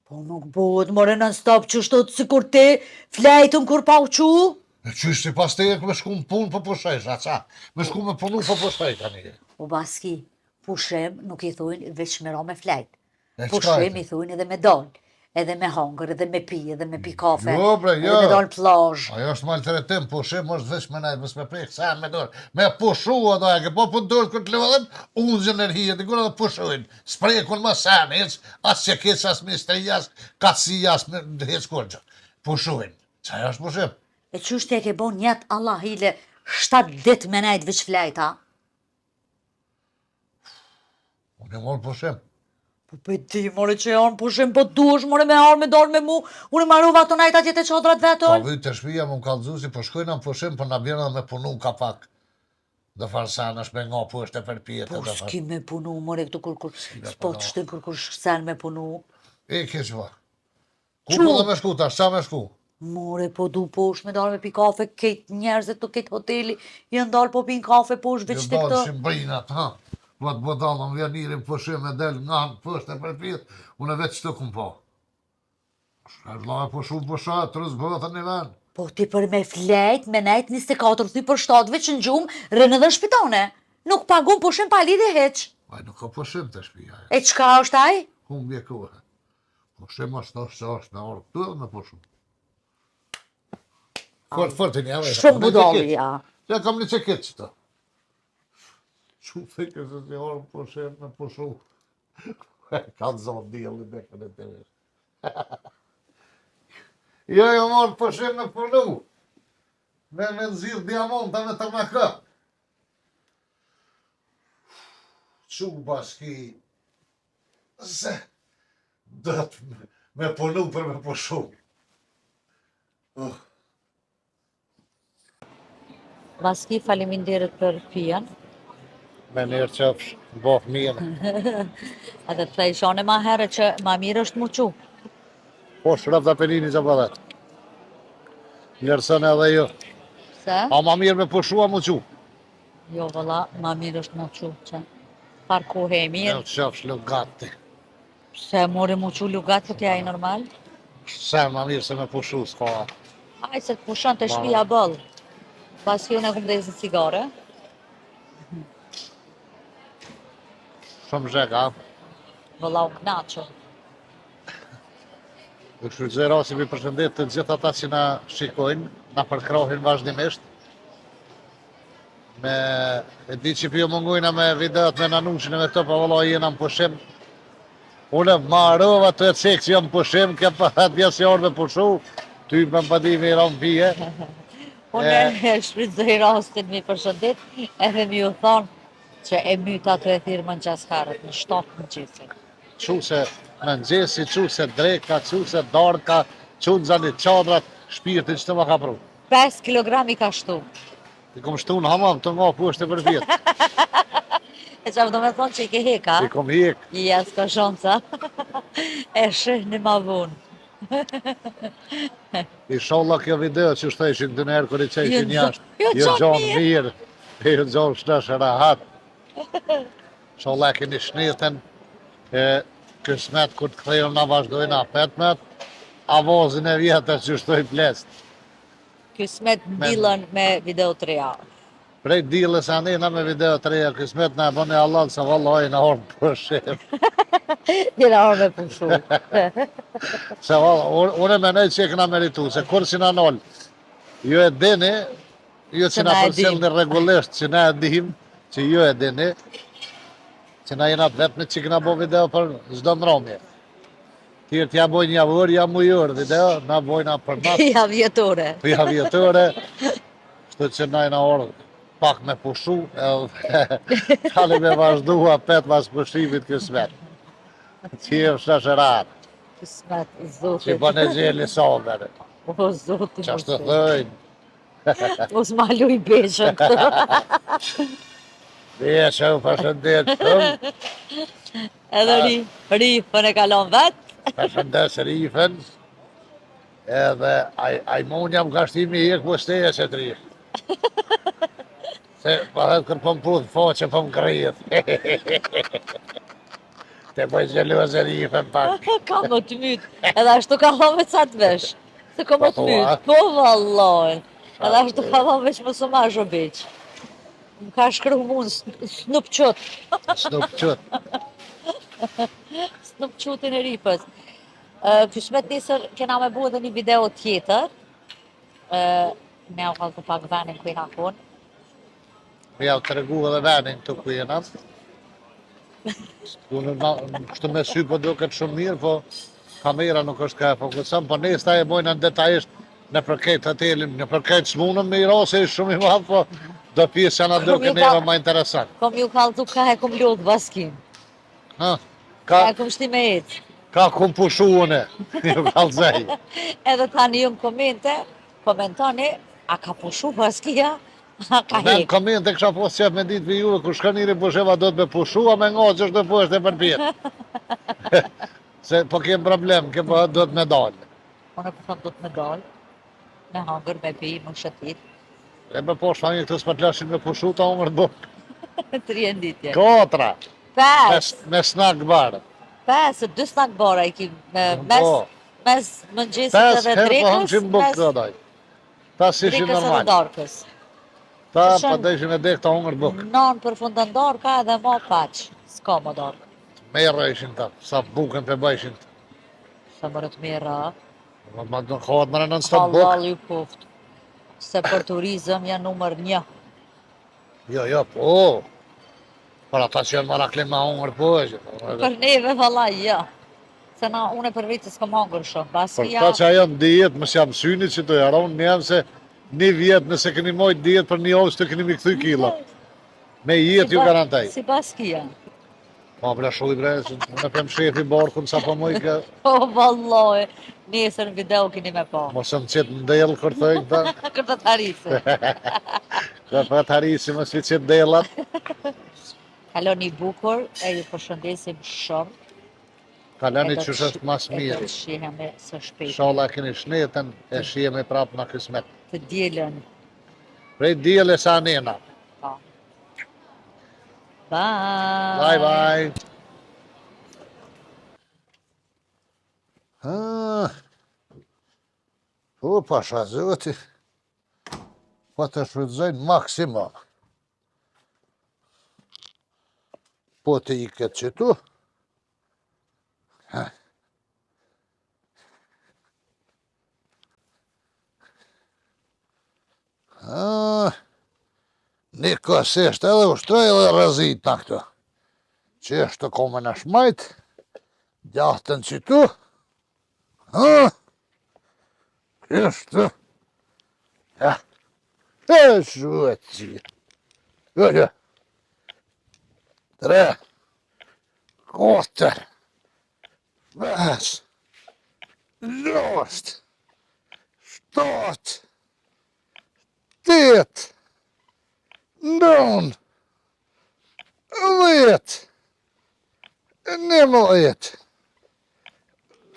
po nuk bëhet more non stop që shtot si kur ti flejtën kur pa u qu. E qysh si pas te e me shku në punë për pushej, a qa? Me shku me punu për pushej, tani. O baski, pushim nuk i thujnë veç me ra me flejt. E qka Pushim e? i thujnë edhe me dal, edhe me hangër, edhe me pi, edhe me pi kafe, Jo, bre, jo. edhe me dal plazh. Ajo është maltretim, pushim është veç me najtë, mës me prejkë, sa me dorë. Me pushu ato e ke po për dorë këtë lëvëdhem, unë gjë nërhije, të gërë dhe pushujnë. Sprekun më sen, hec, as që keq, as ministri, as katësi, as hec kurgjë. Pushujnë. Qa është pushim? E qështë e ke bon njetë Allah hile 7 dit me najtë veç flejta? Unë e morë pushim. Po pe di, more që janë pushim, po duesh, more me arë, me dalë me mu, unë e marrova ato najtë atje të qadrat Pa vetën. vytë të shpija më kalëzu si po shkojnë në pushim, për në bjena me punu ka pak. Dhe farsan është me nga pushtë e për pjetë. Po s'ki me punu, more këtu kur s'po të shtin kur shksen me punu. E ke që va. Ku Qu? po dhe me shku tash, qa me shku? More, po du posh me dalë me pi kafe, kejt njerëzit të kejt hoteli, janë dalë po pin kafe posh veç të Dalë këtë. Shqimbrinat, ha. Vëtë bodalën vjanirin pushim e del nga në pushtë e për pjetë, unë e veç të kum po. Shkardla e pushu pusha, të rëzbëthën një venë. Po ti për me flejt, me nejt 24 thy për 7 veç në gjumë, rënë edhe në shpitone. Nuk pagun pushim pa lidhe heq. Aj, nuk ka pushim të shpija. E qka është aj? Humbje kohë. Pushim është që është në orë këtu edhe me pushu. Fort i një, Shumë budalli, ja. Ja, kam një që këtë që ta. Shumë thikë se si orë pushim me pushu. Ka të zonë djeli dhe këtë të vesh. Jo, jo morë pushim me punu. Me nëzirë diamonta me të me kë. Qu bashki. Se. Dëtë me punu për me pushu. Baski, faleminderit për pijen. Me njerë qëfsh, boh mirë. Edhe të thejshone ma herë që ma mirë është muqu. Po, shrëf dhe pelini që përdet. Njërësën edhe jo. Se? A ma mirë me pushua mu qu. Jo, vëlla, ma mirë është muqu. Që par kohë e Jo mirë. qëfsh lugati. Se mori muqu lugat për tja i normal. Se ma mirë se me pushu s'ka. Aj se të pushon të shpia bëllë. Baski unë e kumë dhezën cigare. Shumë zheka. Vëlla u knaqo. Dhe shfrytëzoj rasi mi përshëndet të gjithë ata që na shikojnë, na përkrohin vazhdimisht. E di që pjo mungojna me videot me nanushin e me të, pa vëlla jena në pushim. Unë ma arrova të e cekë që jam në pushim, ke pa djesë orë me pushu, ty me më padimi i ramë pije. Unë e shfrytëzoj rastin mi përshëndet, edhe mi u thonë që e myta të e thirë më në qas herët, në 7 në gjithë. Quse mëngjesi, quse dreka, quse darka, qune zanit qadrat, shpirtin që të më ka pru. 5 kilogrami ka shtu. I kom shtu në hamam të nga pushtë e për vjetë. E që do me thonë që i ke heka? I kom hek. Ja, s'ka shanca. E shih në ma vunë. Inshallah kjo video që shteshin dë nërë kër i qeshin jashtë. Jo gjonë mirë. Jo gjonë shtash rahat. Inshallah keni shnetën. Kësmet kur të kthejmë na vazhdojnë a 15, avozin e vjetër që shtoj plest. Kësmet dilën me video të reja. Prej dilës anina me video të reja, kësmet na e bëne Allah se vallaj në orë pushim. Jena orë me pushu. Se valla, unë e menoj që e këna meritu, se kur si na nol. Ju e dini, ju që na na e përcjellni dim. rregullisht që na e dim, që ju e dini, që na jena vetëm që kena bo video për çdo mbrëmje. Tjerë t'ja bojnë javur, ja mujur video, na bojna për natë, Ja vjetore. për javjetore, kështu që na jena orë pak me pushu, edhe tali me vazhdua pet pas pushimit kësmet. Qiem shasherat, Kismet, që zotit. bën e gjeli sober. O, zotit. Qa shtë thëjnë, Mos ma luj beshën këtë. dhe që u përshëndet shumë, Edhe rifën e kalon vetë. përshëndes rifen, edhe ajmonja më ka shtimi i po steje që të rifë. Se pëhet kër pëm puth foqe pëm kryet. Te bëj gjelozë rifen pak. Ka më të mytë. Edhe ashtu ka thonë me ca të vesh. Se ka më të Po, mytë. Po, vallojnë. Edhe ashtu ka thonë veç më së ma zhobeq. Më ka shkru mu në snup qut. Snup qët. Snup qutin e ripës. Këshmet nisër kena me bu edhe një video tjetër. Ne u kalë të pak venin ku i na konë. Me javë të regu edhe venin të ku jena. Kështu me sy po do këtë shumë mirë, po kamera nuk është ka e fokusam, po ne sta e bojnë në detajisht në përket hotelim, në përket smunëm me i rase ishtë shumë i madhë, po do pjesë janë do këneve ma interesant. Kom ju kalë ka e kom lodhë baskin. Ha, Ka e kom shti me etë. ka kum pushu une, ju kalëzej. Edhe tani ju në komentoni, a ka pushu baskia, a ka Në hek. komente kësha posë qep me ditë për juve, ku shka njëri pusheva do të me pushu, a me nga që është të poshtë e përpjetë. Se po kem problem, kem po do të me dalë. Unë po thëmë do të me dalë, me hangër, me pi, më shëtit. E me poshtë fami këtë s'pët lashin me pushu, ta umër të bukë. 3 ditje. 4, 5, me snak barë. 5, 2 snak bara i kim, Po. mes mëngjesit 5 edhe herë po hëmë drekës, që më bukë mes të daj. Ta si ishin drekës edhe normal. darkës. Ta Shën- pa të ishin e dekë ta umër të bukë. Non për fundën darka edhe ma paq, s'ka më darkë. Merë ishin ta, sa bukën të bëjshin të. Sa më rëtë mira, Ma të nëkohet më në nën stop bukë. halal ju poftë. Se për turizëm janë numër 1. Jo, po. Për ata që janë maraklim ma umër po e që. Për neve valla, ja. Se na, une për vitë s'kom hangër shumë. Për Baskia, ta që ajo në dijet, mësë jam syni që të jaron, një jam se një vjetë nëse këni mojt dijet për një ovës të këni mi këthy kila. Me jetë ju garantaj. Si baskia. Pa bre shuj bre, që në pëm shefi barkun sa po moj ka, Po, valloj, nesër në video kini me pa. mos më qëtë ndel kër thëjnë ta, Kërë të harisë. kër për të harisi më si qëtë delat. Kaloni bukur, e ju përshëndesim shumë. Kalani që është mas E mirë. do të shihemi së shpejt. Shala keni shnetën, e shihemi prapë në kësmet. Të dielën. Prej djele sa nena. Pa. Bye. Bye bye. Ah. Po, pasha zoti. Po të shfrytëzojnë maksimum. Po të i këtë që tu. Një kësisht edhe ushtroj edhe rëzit në këtu. Që është të kome në shmajt, gjahtën që tu. Kështë. Ja. E shuet që. Gëllë. 3. 4. 5. 6. 7. 8. 9. 10. 11.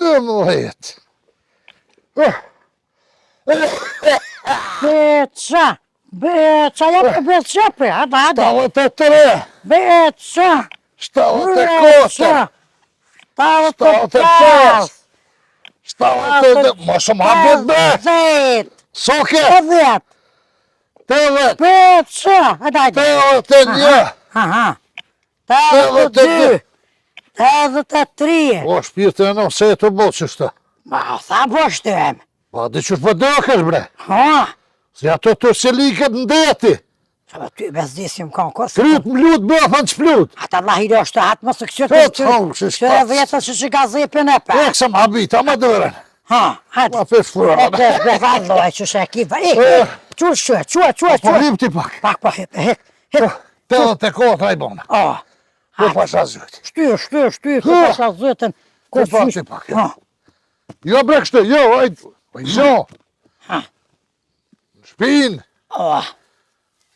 12. Beca! Beca! Ja për beca për, hada, hada! 73. Beca! 74. 75! 70. Ma shumë hapet be. 10! Soke. 10! 80. Beca! Hada, hada! 81. Aha! 82! 83! O, shpirtin e në se e të botë që shta. Ma, sa po shtem? Pa, dhe që për dëkës, bre. Ha! Si ato të sheliket në deti. Që ty bezdisim konkurs. Kryt më lut bëfën që flut. Ata lahire është hatë më së këqytë. Këtë hongë që Qëre vjetën që ka zepin e pe. Ekë më habita, më dërën. Ha, hajde. Ma për shfura. E të valloj që shë ekipa. Qua. Hip ti pak. Pak, hek. Të dhe të kotra i bona. Po pasha zëti. Shtyr, ku pasha zëtën. Po pak ti pak. Jo bre kështë, jo, jo. Shpin.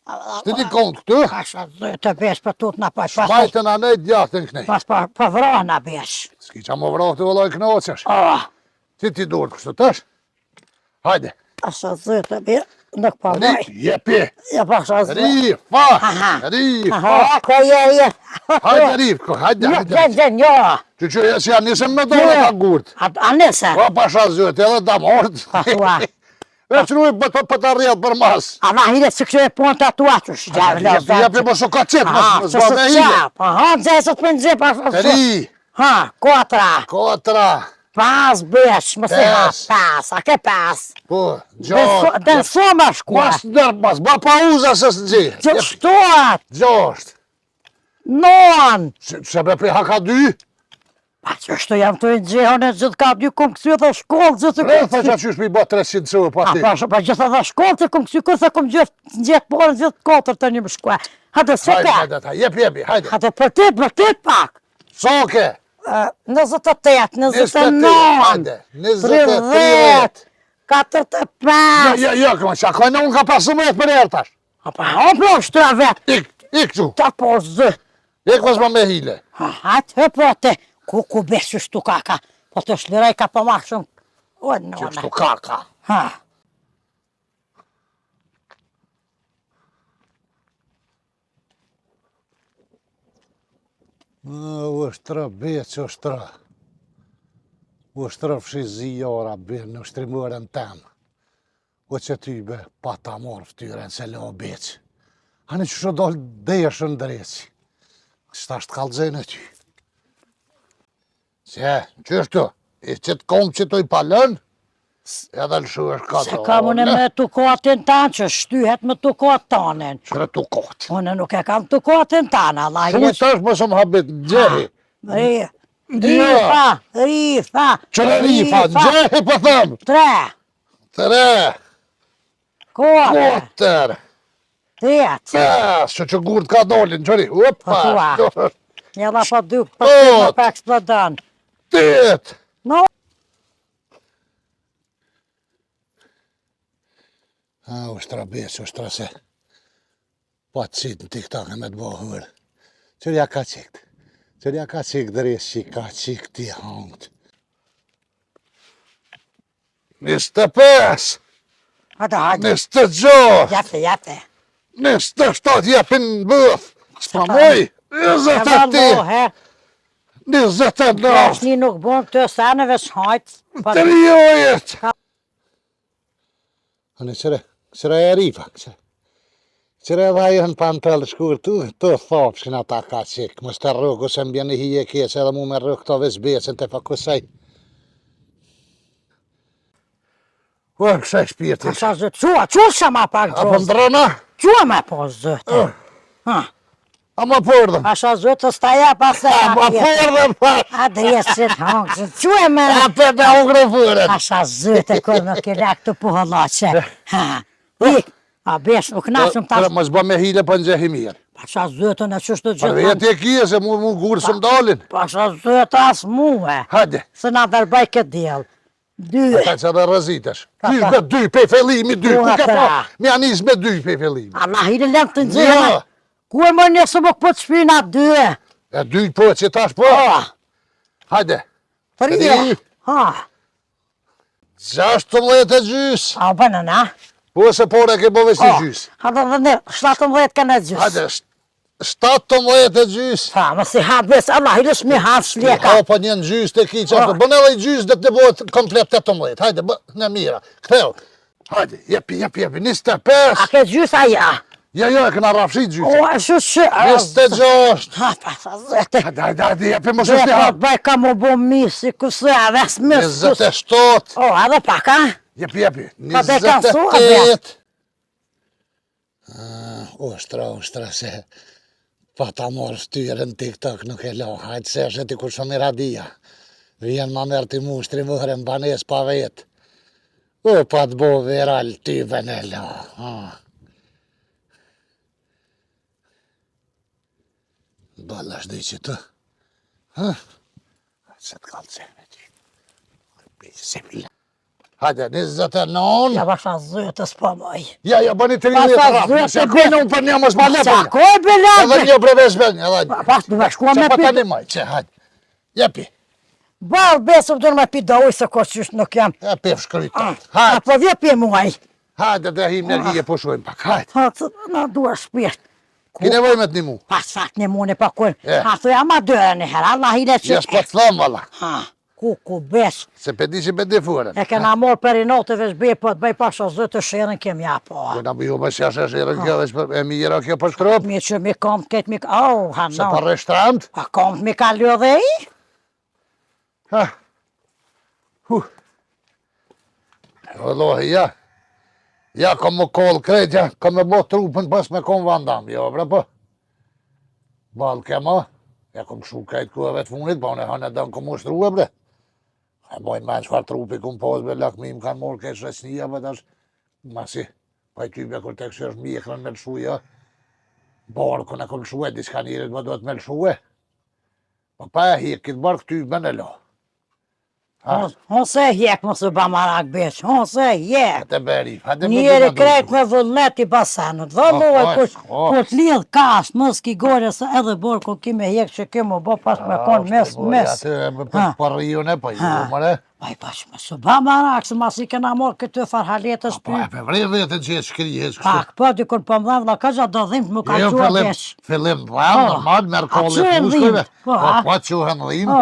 Shti ti konë këtu. Pasha zëtë besh për tut në pas. Shmajtën anej djatën kënej. Pas për vrana besh. Ski qa më vrohë të vëlloj knoqesh. Ti durët kështu tash. Hajde. Pasha zëtë besh. Nuk pa vaj. Jepi. Ja pasha zëtë. Rifa. Ko je. Hajde rifko, hajde. Gjen, jo. Që si a nisëm me dole ka gurt. A nese? Po pasha zëtë edhe da mort. Pasua. Veç nuj për të rrjetë për mas. A ma hire që kështë e punë të atuat që Jepi më së ka qetë më zba me hile. Ha, dzesët për nëzhe pasha zëtë. Ri. Ha, 4. 5 besh, më si ha, 5, a ke 5? Po, gjosht. Dën soma shkua. Mas nërë mas, ba pa uza se së gjithë. Gjështuat, Gjosht. 9. Se be për haka 2. Pa që shtu jam të gjehën e gjithë ka 2 kumë kësy dhe shkollë gjithë të Rëtha që qysh mi ba 300 cëve pa ti. Pa gjithë dhe shkollë të kumë kësy kërse kumë gjithë porën gjithë 4 të një më shkua. Hajde, se ka. Hajde, jepi, hajde. Hajde, për ti pak. Soke. 28, 29, Hajde, 30, 45. Jo, këma që akojnë unë ka 15 për erë tash. Pa, hoplo shtra vetë. Ik që. Ta po zë. Ik mas ma me hile. Hajtë, hëpote. Ku besu shtu kaka. Po të shliraj ka pa ma shumë. O, në Që kështu kaka. Ha. Uştra, beç, uştra. Uştra fshizi jara bërë në shtrimërën tem. O që ty be, pa ta morë ftyren se lo beç. Hani që shë dollë deshën dreci. Qëta është kalëzën e ty. Se, qështu, i qëtë kom që të i palën, edhe lëshu është ka Se kam unë me tukatin tanë që shtyhet me tukat tanën. Qërë të kotë. Unë nuk e kam tukatin tanë, Allah i Shumë të është më shumë habit në gjehi. Rifa. Qërë rifa, në gjehi për thëmë. 3, 3, 4, 4, 10. 5, që gurt ka dolin, qëri, upa. Njëlla pa 2, pa eksplodan. 8. No. Ushtra besë, ushtra se. Pa të qitë në TikTok e me të bëhër. Qërja ka qikt. Qërja ka qikt dresë që ka qikt t'i hangët. 25. Hajde. 26. Jate. 27 jepin në bëf. S'pa moj. 28. 29. Krashni nuk bon të sanëve shajt. 30. Hani qëre e rifa. Qëre edhe ajo në pantellë shkur të thopë shkina ta ka qikë. Mështë të rrugë se mbjeni hije keqë edhe mu me rrugë këto veç becën të fakusaj. O, kësaj shpirti. Asa zëtë, qua shë ma pak Apo gjozë? ndrona? Qua me po zëtë? A më përdëm. Asa zëtë së taja pasë e A më përdëm pa. A dresit hangë, qua me... A për me ungre fërën. Asa zëtë, kërë nuk i lek të puhëllache. A besh nuk nashëm tas... Mos bë me hile për në gjehi mirë. Asa zëtë në qështë të Për gjithë... vetë e kje se mu gurë së më dalin. Asa zëtë as muhe. Hajde. Se na dërbaj këtë djelë. 2. Ata që dhe rëzitesh. Kysh me 2, pe fellimi 2. Ku ka po? Me anis me 2 pe fellimi. Allah i lem të nëzirë. Ku e më njësë më këtë shpina 2? E 2 po që tash po. Hajde. 3. 16 e gjys. A bënë na? Po se por e ke bëve si gjys. Hajde dhe ne, 17 kanë e gjys. Hajde. 17 e gjys. Pa, më si habes, Allah i lësh mi hanë shleka. O, po një në gjys të ki që ato. Bën edhe i gjys dhe të bëhet komplet 18. Hajde, në mira. Këtheu. Hajde, jepi, 25. A ke gjys aja? Jo, e këna rafshit gjys. O, e shushë. 26. Ha, pa, sa zëte. Hajde, jepi më Dhe shushti pa hap. bëj ka më bo misi, kësë e vesë misi. 27. O, edhe pak, ha? Jepi. Pa dhe kanë su, 28. Ushtra, se pa ta morë shtyrën TikTok nuk e lo, hajtë se është ti kur shumë i radia. Vjen ma mërë ti mushtri mëhre më banes pa vetë. Pa të bo viral ty e lo. Balla është që të. Se të kalë cene që. Hajde, 29. Ja pasha zëtës po moj. Ja, bëni 30 rafë, se bëjnë unë për një më shma lepë. Sa ko e belat? Edhe një brevesh bëjnë, edhe. Pas në me shkua me Se pa pi. tani maj, që hajde. Jepi. Balë besëm të në me pi da ujë se ko qysh nuk jam. Ja pef shkrytat. A Hajde, po vje pi muaj. hajde dhe him energie po shojmë pak, hajde. Në duar shpirt. Ki nevoj me të një mu. Pas fakt një mune pa kun. E. A thuja ma dërë një herë, Allah hile që... Ja s'po të thëmë, valla. Ku besh. Se pe di që pe di furen. E kena morë për i notëve shbe, po të bëj pasha zë të shërën kem ja po. Kujna më ju më shashe shirën kjo dhe e mi jera kjo për shtrop. Mi që mi kom të ketë mi... Oh, ha Se no. për reshtrant. A kom të mi ka ljo dhe i? Ha. Vëllohi, ja. Ja, kom më kollë krejt, ja. Kom me bo trupën pas me kom vandam, jo, bre, po. Balë kema. Ja, kom shu krejt ku e vetë funit, pa unë e hanë e dënë kom ushtruhe, bre. E mojnë me në qfar trupi kom pos, bre, lakmim kanë morë kejt shresnia, bre, tash. Masi, pa i tybe kur të kështë është mjekrën me lëshuja. Barkën e kom lëshuhe, diska njerit më do të me lëshuhe. Pa e hik, këtë barkë tybe në lo. Ose hjek më së bamarak besh, ose hjek. Hate beri, hate më Njeri krejt me vullnet i basenut. Vëllohet, kur të lidh kash, mës ki gore se edhe borë ku ki me hjek që ki më bo pas me konë mes. Atë për rion e për ju, mëre. Pa i pash me së bamarak, se mas i kena morë këtë farhaletës Pa e për vrejë vetën që e shkrije, Pak, po, dikon po më dhavë, ka gja do dhimë të më ka gjua besh. Fillim dham, normal, merë kolle që e fushkojve. dhimë? Po, a? Po, quhen dhimë.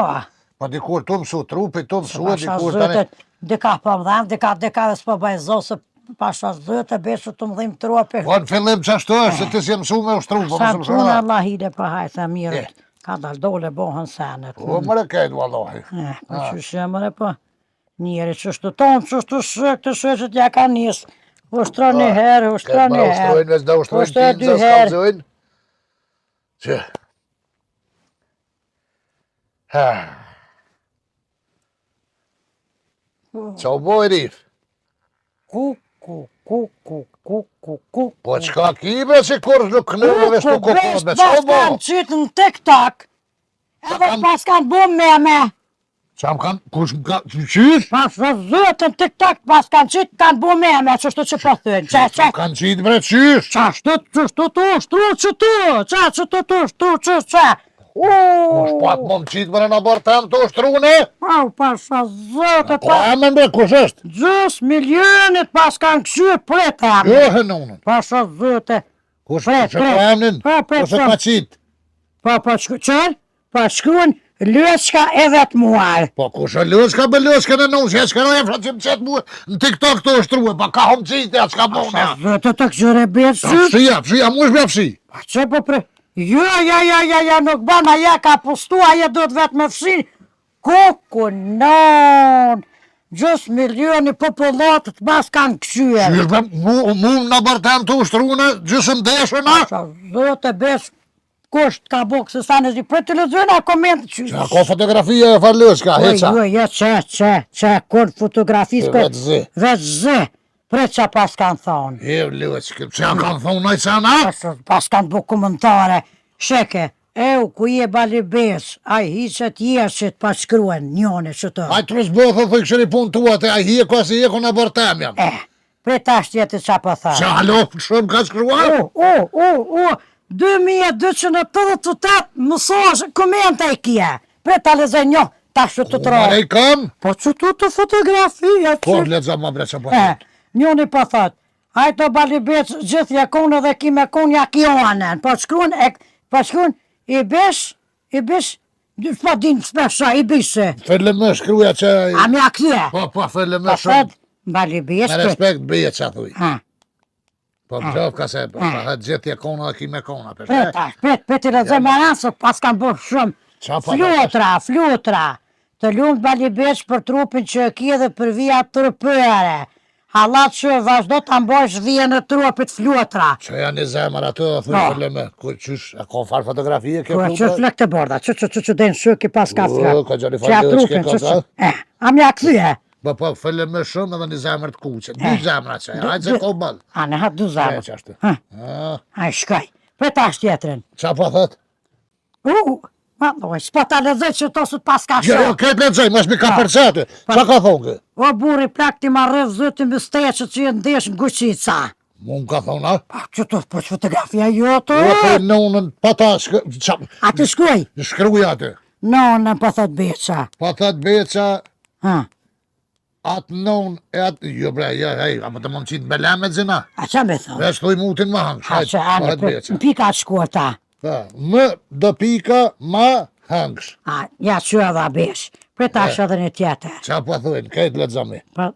Po, dikur të mësu trupi, të mësu e dikur tani. Dika po më dhavë, dika dhe s'po baj zosë, pasha zëtë, beshu të më dhimë trupi. Po, në fillim që ashtu është, se ti si mësu me ushtru, po Sa mësu të unë shkona. Allah hide për hajtë, mirët. Ka dal dole bohën senet. Po, mëre kejtë, vallohi. Po që shemëre, po. Njeri që shtu tonë, që shtu shëk të shëqët ja ka njësë. Ushtro një herë, ushtro një herë. Ushtrojnë, veç da ushtrojnë Ushtro dy tinza, herë. s'kamzojnë. Që? Ha. Qa u boj, Rif? Ku. Po, qka ki, bre, që kur nuk kënërë, veç të kokot, me qa u Pas kanë boj? qytë në TikTok. Edhe pas kanë bu me. Qa më kanë, kush më kanë, qysh? Pas zëtë në TikTok, pas kanë qytë, kanë bu me, që shtu që po thënë. Që. Kanë qitë, bre, qysh? Qa shtu të ushtru që tu. Qa që të ushtru që. Kush pak më më qitë, bre, në bërë tem të ushtrune? Au, pas zëtë, Po, amen, bre, kush është? gjës milionit pas kanë këshyë prete. Jo, hënunin. Pas zëtë. Kush Pret, që ka emnin? Po, pret, Kush e ka qitë? Po qërë? Po shkruan lëçka e vetë muar. Po, kush e lëçka, be lëçka në nunë, që e shka në e fra që më qëtë mu në TikTok të ushtrue, pa ka hom qitë, ja, qka po në. Zëtë të këgjëre betë sy. Fshia, mu është me fshi. Që po pre... Ja, nuk bana, ja ka postua, ja do të vetë me fshin. Kuku, non. Gjës milioni popullatët mas kanë këqyër. Qysh, bre, mu në bërë tem të ushtrune, gjysëm deshën, a? Zëtë besh, kusht ka bukë, se sa në zi për televizion, a komentë që... Qa ka fotografia e farë lëçka, heqa. Që, kur fotografisë... Vetë zi. Vetë zi, pre që pas kanë thonë. E lëçka, që kanë thonë nëjë cena? Pas kanë bu komentare, sheke, ku je bali besh, a i hiqet jeshit pa shkruen njone që të. A i të rëzbohë, thë këshëri punë tua, te a i hje kësi hje në bërë tem jam. Pre tash tjetë që pa thë. Qa halo, shumë ka shkruar? 2288 mësoj komente i kje. Pre ta lezoj njo, ta shtu të trojë. Mare i kam? Po që tu të fotografia që... Por, leza ma bre që po. Njoni po thot, hajto bali beq gjithja kone dhe ki me kone ja kionen. Po shkruan, i besh, s'pa din s'pesha, i bishe. Fërle më shkruja që... A mja kje? Po, fërle më Po shumë. thot, bali beq... Me respekt bëje që thuj. Po më gjovë ka se, pa hëtë gjithja kona dhe ki me kona. Pret i lezoj me ransë, pas kanë bërë shumë. Flutra. Të lumë bali beq për trupin që e kje dhe për vija tërpëre. Hallat që vazhdo të ambosh dhije në trupit flutra. Që janë një zemër ato, thuj filleme. Qysh, e ka farë fotografie ke Që flutra? flek të borda, që den shuk i pas ka flek. Ka gjani Që ja falë dhe trupin, që ka a mja këthyje. Po, filleme shumë edhe një zemër të kuqe. Dy zemra që, hajtë se ko balë. A ne hat du zemë. Që ashtu. A shkaj. Për ta shtjetrin. Qa po thët? Ma doj, s'po ta lezoj që to su pas ka Jo, shumë. këtë lexoj, mas mi ka përqete. Qa ka thonë kë? O buri plak ti ma rrëv zëti më steqë që jenë ndesh në guqica. Mu më ka thonë, a? Pa që të po që fotografia jo të. Jo, po nonën, pa ta, A të shkuj? shkruja atë. Nonën po thot beqa. Pa thët beqa, Ha. atë nonë, e atë, jo bre, ja, hej, a më të mund qitë bele me zina. A që me thot? Vesh thuj mutin ma hangë, A që anë në pika të shkuota. Më do pika ma hangësh. A, ja që edhe besh. Për ta shë edhe një tjetër. Qa po thujnë, këtë lexomi. Po,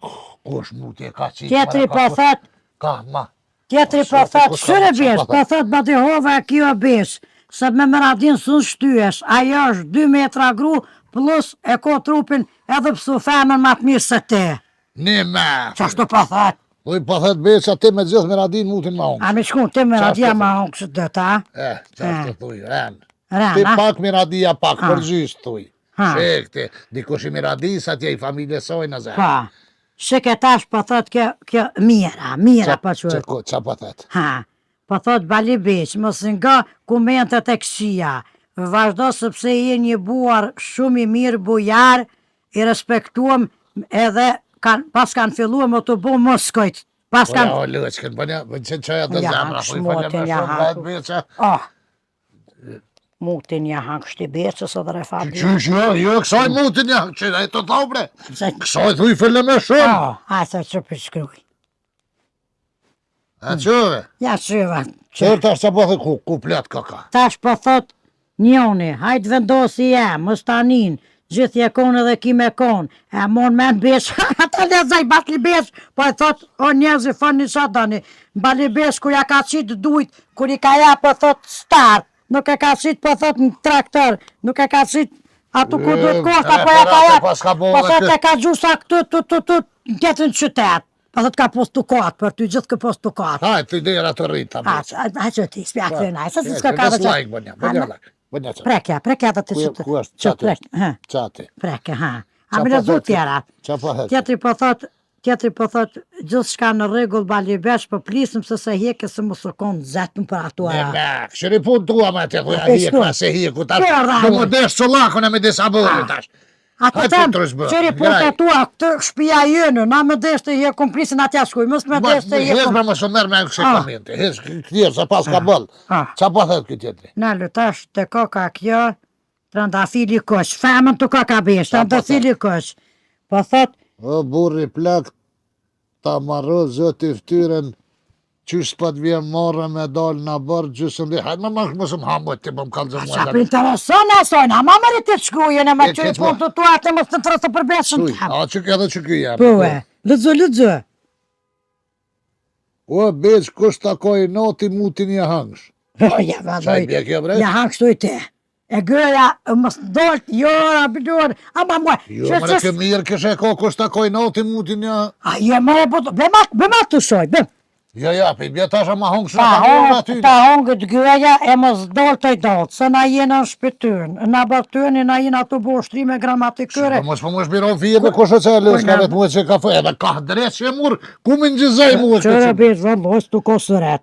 Kush muti e ka qitë. tjetëri po thot, Ka, ma. tjetëri po thot, shyre besh, po thot bati hova e kjo besh. Se me Meradin sun shtyjesh, ajo është 2 metra gru, plus e ko trupin edhe pësu femën ma të mirë se te. Një me. Qashtu po thot? Thuj po thët beqa ti me gjithë me radin mutin ma hangësh. A me shkun, ti Meradia ma hongë që dhe ta? Qashtu thuj, ren. Ti Rana? pak miradia pak, për gjysë thuj. Ha. Shekti, dikush i miradis atje i familje sojnë në zemë. Pa. Sheketash po thot kjo mira po qërë. Qa po thët? Ha. Po thot Bali Beq, mos nga komentet e këqia. Vazhdo sepse je një buar shumë i mirë bujar, i respektuam edhe pas kanë filluar më të bu moskojt. Pas Po ja, kanë... o lëqken, po ja, që qoja të Ja, zemra, thuj shmotin, falem e ja, shumë, rajt beqa. Oh. Mutin ja hangë shti beqës edhe refa beqës. Qysh, jo, kësaj mutin ja, që e të thau bre. Se... Kësaj thuj fillem me shumë. Oh, a se që përshkruj. A qëve? Ja qëva. Qërë tash që po thë ku plat kaka. Tash po thot njoni, hajt vendosi mos tanin, gjithë je konë edhe ki me konë, e mon me në besh, ata lezaj Bali Besh, po e thot, o njerëzi fën një qatani, Bali Besh kur ja ka qitë dujt, kur i ka ja po thot start, nuk e ka qitë po thot në traktor, nuk e ka qitë atu ku duhet kosta, po ja ka ja, po thot e ka gjusa këtu, në tjetër në qytet, po thot ka postu katë, për ty gjithë ka postu katë. Hajt, të idera të rritë. Ha që ti, spja këtë naj, se si s'ka ka dhe që... Like, bënja like. Bënja që. Prekja dhe të që të... Ku është, qati? Qati. Preke, ha. A me lezu tjera. Qa po hëtë? Tjetri po thot, gjithë shka në regull Bali Besh, po plisëm se se heke se mos o konë zetën për ato Ne ara. me, këshëri pun tua me të kuja hik me se hik, tash, Kërra, në më desh qëllakun e me disa bërë tash. A të Hajde, them, Petrus, bë, qëri po graj. të tua, këtë shpia jënë, na me desh të je komplisin atja shkuj, mos me desh të je Hez me komplisin. më shumë me kështë komente, hez këtjerë, se pas ka bëllë. Ah. Qa po thëtë këtë tjetëri? Në lëtash të koka kjo, trandafili kësh, femën të koka besh, trandafili kësh. Po thot, O burri plak, ta marro zëti ftyren, qysh s'pat vjen marrë me dalë në bërë gjysëm dhe, hajtë me më shumë hambojt të më kalë qa për intereson e sojnë, a ma mëri të shkujën e me E, qëri keq, punë të tua të mos të tërë të përbeshën Suj, të a që edhe që kjo jam. Po e, lëzë. O beq, kush takoj noti mutin i hangsh. Po, ja, Qaj vadoj, bje kjo bre? ja hangë shtoj te. E gëja, mos dolt, jora, bilor, ama mua, Jo, mërë kë mirë kështë e ko kush takoj noti mutin i hangsh. a je më e bodo, bëma të shoj, bëm. Jo, i bje tasha ma hangsh në Pa kamionën aty. hongët gëja e mos dolt të i dolt, se na jenë në shpityn, na bërtyn, na jenë ato boshtrime gramatikëre. Po mos po mos biro fije me kush që e lës ka vetë muë që ka fë, edhe ka drejt që e murë, ku më njëzaj muë që Qëra besh vëllo, s'tu ko sëret,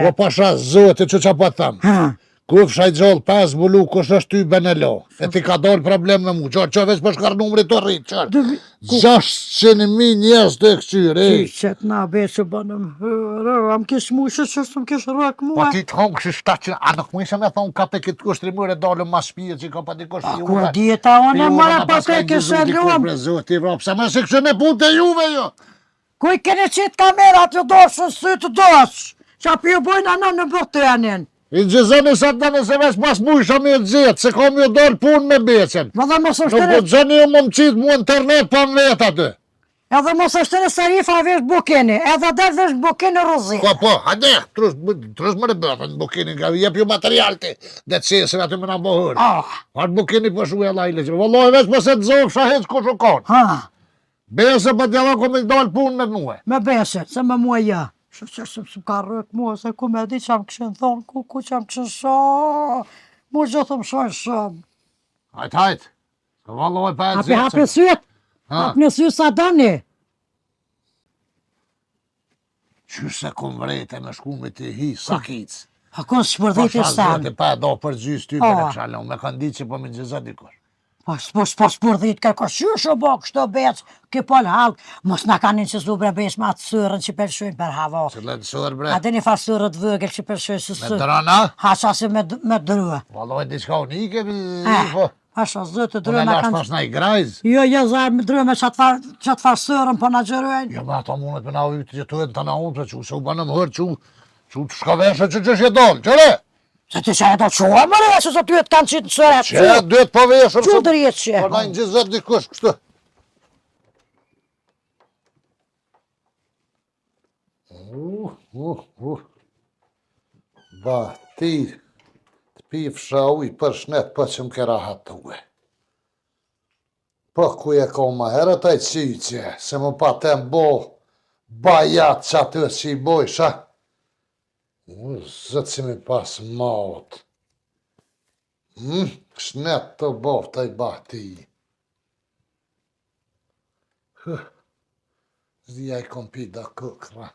Po pasha zote që që po thëmë. Ha, Ku fshaj gjallë 5 bulu, kush është ty benelo. E ti ka dalë problem me mu. Që veç për shkar numri të rritë, qërë. 600.000 njerëz të këqyre. qët na besh që bënëm hërë, am kish mushë që s'm kish rëk Po mua. ti të hongë kështë 700, a nuk më isha me thonë ka pe këtë kushtri mërë dalë ma shpije që ka pa dikush të juve. Kur djeta one mëra po të kishe luam. Zoti vrap, sa më se kështë në punë të juve jo. Kuj kene qitë kamerat ju doshë në sy të doshë. Qa për ju bojnë anë në bërë të janin. I gjëzëni sa të nëse veç pas mu isha me gjithë, se kam ju dalë punë me beqen. Edhe mos Nuk është po të gjëni ju më më qitë mu internet pa më vetë aty. edhe mos është në Sarifa vesh bukini, edhe der vesh bukini rëzit. Po, hajde, trus më rëbëtën bukini, nga jep ju material ti, dhe të qesin aty më në bohër. Ah, Atë bukini po shu e lajle që, vëlloj veç më se të zovë shahet ku shu konë. ha, Bese për t'java ku me dalë punë me muhe. Me bese, se me mua ja. Që se ka rëk mua, se ku me di që am këshën thonë, ku që am këshën sha. Mu gjithë më shojnë shumë. Hajt. Ka valloj pa e zirë. Hapi syet. Hapi në syet sa dani. Qysh se kom vrejte me shku me ti hi, sa kic. A kon shpërdhiti sen. Zoti pa e do për gjys ty për e shalon, me kanë di që po me gjëzat dikush. Po shpërdhit ka qysh o bo kështo bec, ki pol halk. Mos na kanë që zubre besh me atë sërën që përshojnë për havo. Që le të sër bre. A dhe një farë sërët vëgel që përshojnë së Me drana? Hasha se me drua. Valloj diçka unike, po. Hasha zëtë Po drua me me lash kanë... pas na i grajz. Jo, zarë me drua me qatë farë sërën po na gjërojnë. Jo, me ato mundet për na ujtë që të të na unë, që se u banë më hërë, që të shka veshe që që dollë, qëre? Se ti që e do qua më re, se ty e të kanë qitë në sëre. Që duhet po veshëm. Që dërjet që? Po na i gjëzat dikush, kështu. Ba, ti të pifsha uj për shnet për që më kera hatue. Po ku e ka ma herët aj qyqe, se më pa të mbo bajat që aty që i bojsha. Zëtë si mi pas maut. Shnet të bof të i bahti. Zdia i kompi da këkra.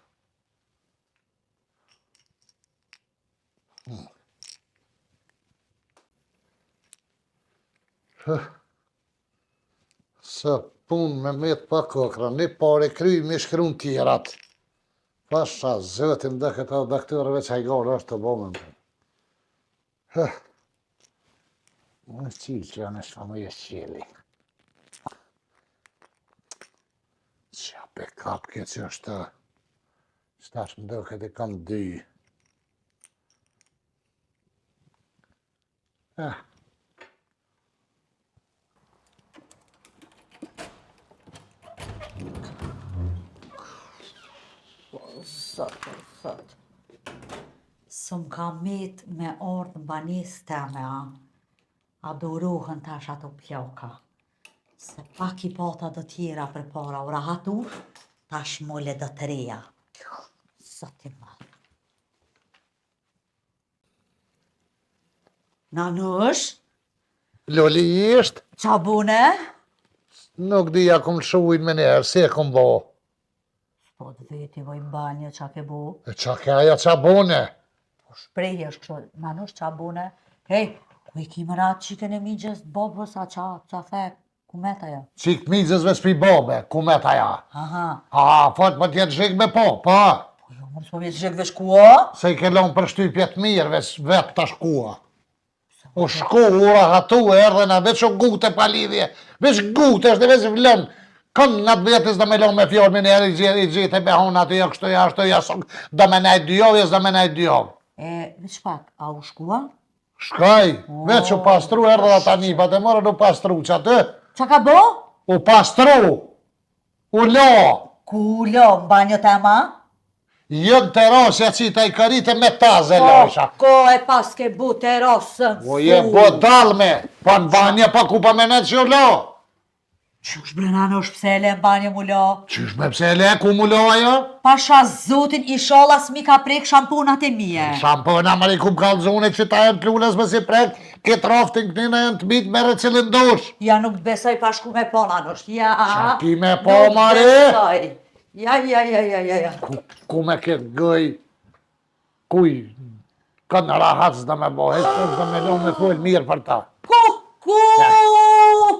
Së pun me met pa këkra, një pare kry me shkrun tjerat. Pasha zëtim dhe këta doktorëve që hajgore është të bomën. Më qilë që janë është më jesë qili. Qa pe kapke që është, shtash më do këtë i kam dy. Zot. Së më ka met me ardhë në banis teme, a dorohën tash ato pjoka. Se pak i pata dhe tjera për para, u rahatur, tash mole dhe të reja. Zot i ma. Nanush? Loli ishtë? Qa bune? Nuk dija kom shujnë me njerë, si e kom bo. Po të veti vojnë banjë qa ke bu. E qa ke aja qa bone? Po shprejhe është kështë, nanush qa bune. Hej, ku i kimë ratë qikën e migjes bobës a qa fek, ku meta ja? Qik mizësve s'pi bobe, ku met aja? Aha. Fot më tjetë zhik me po, pa. Po jo, më s'po vjetë zhikve shkua? Se i kelon për shtypjet mirë, vetë të shkua. U shku, u rahatu, erdhe na veç u gute pa lidhje. Veç gute, është dhe veç vlon. Kënë nga të vetës dhe me lo me fjallë, me njerë i gjithë e behon atë, ja kështu, ja ashtu, ja sok, dhe me najt dyjov, jes dhe me najt dyjov. Veç pak, a u shkua? Shkaj, veç u pastru, erdhe dhe ta nipat, e morën u pastru, që atë? Qa ka bo? U pastru, u lo. Ku lo, në banjo tema? Jënë të rosja qita i karite me taze lojsha. Ko e pas ke bu të rosën. O je bo dalme, pa në banja pa ku pa menet që u lo. Qysh brenano është psele në banjo mu lo? Qysh me psele, ku mu lo ajo? Pasha zotin i shola s'mi ka prek shampunat e mije. Shampona mëri ku m'kallzune që ta jenë t'lunes më si prek, këtë roftin këtina jenë t'bit me recilëndosh. Ja nuk besoj pashku me po nanush, ja. Qa ki me po, mare? Nuk besoj. Ja. Ku me këtë gëj, kuj, kanë rahat s'da me bo, heshtë s'da me lo me full mirë për ta. Ku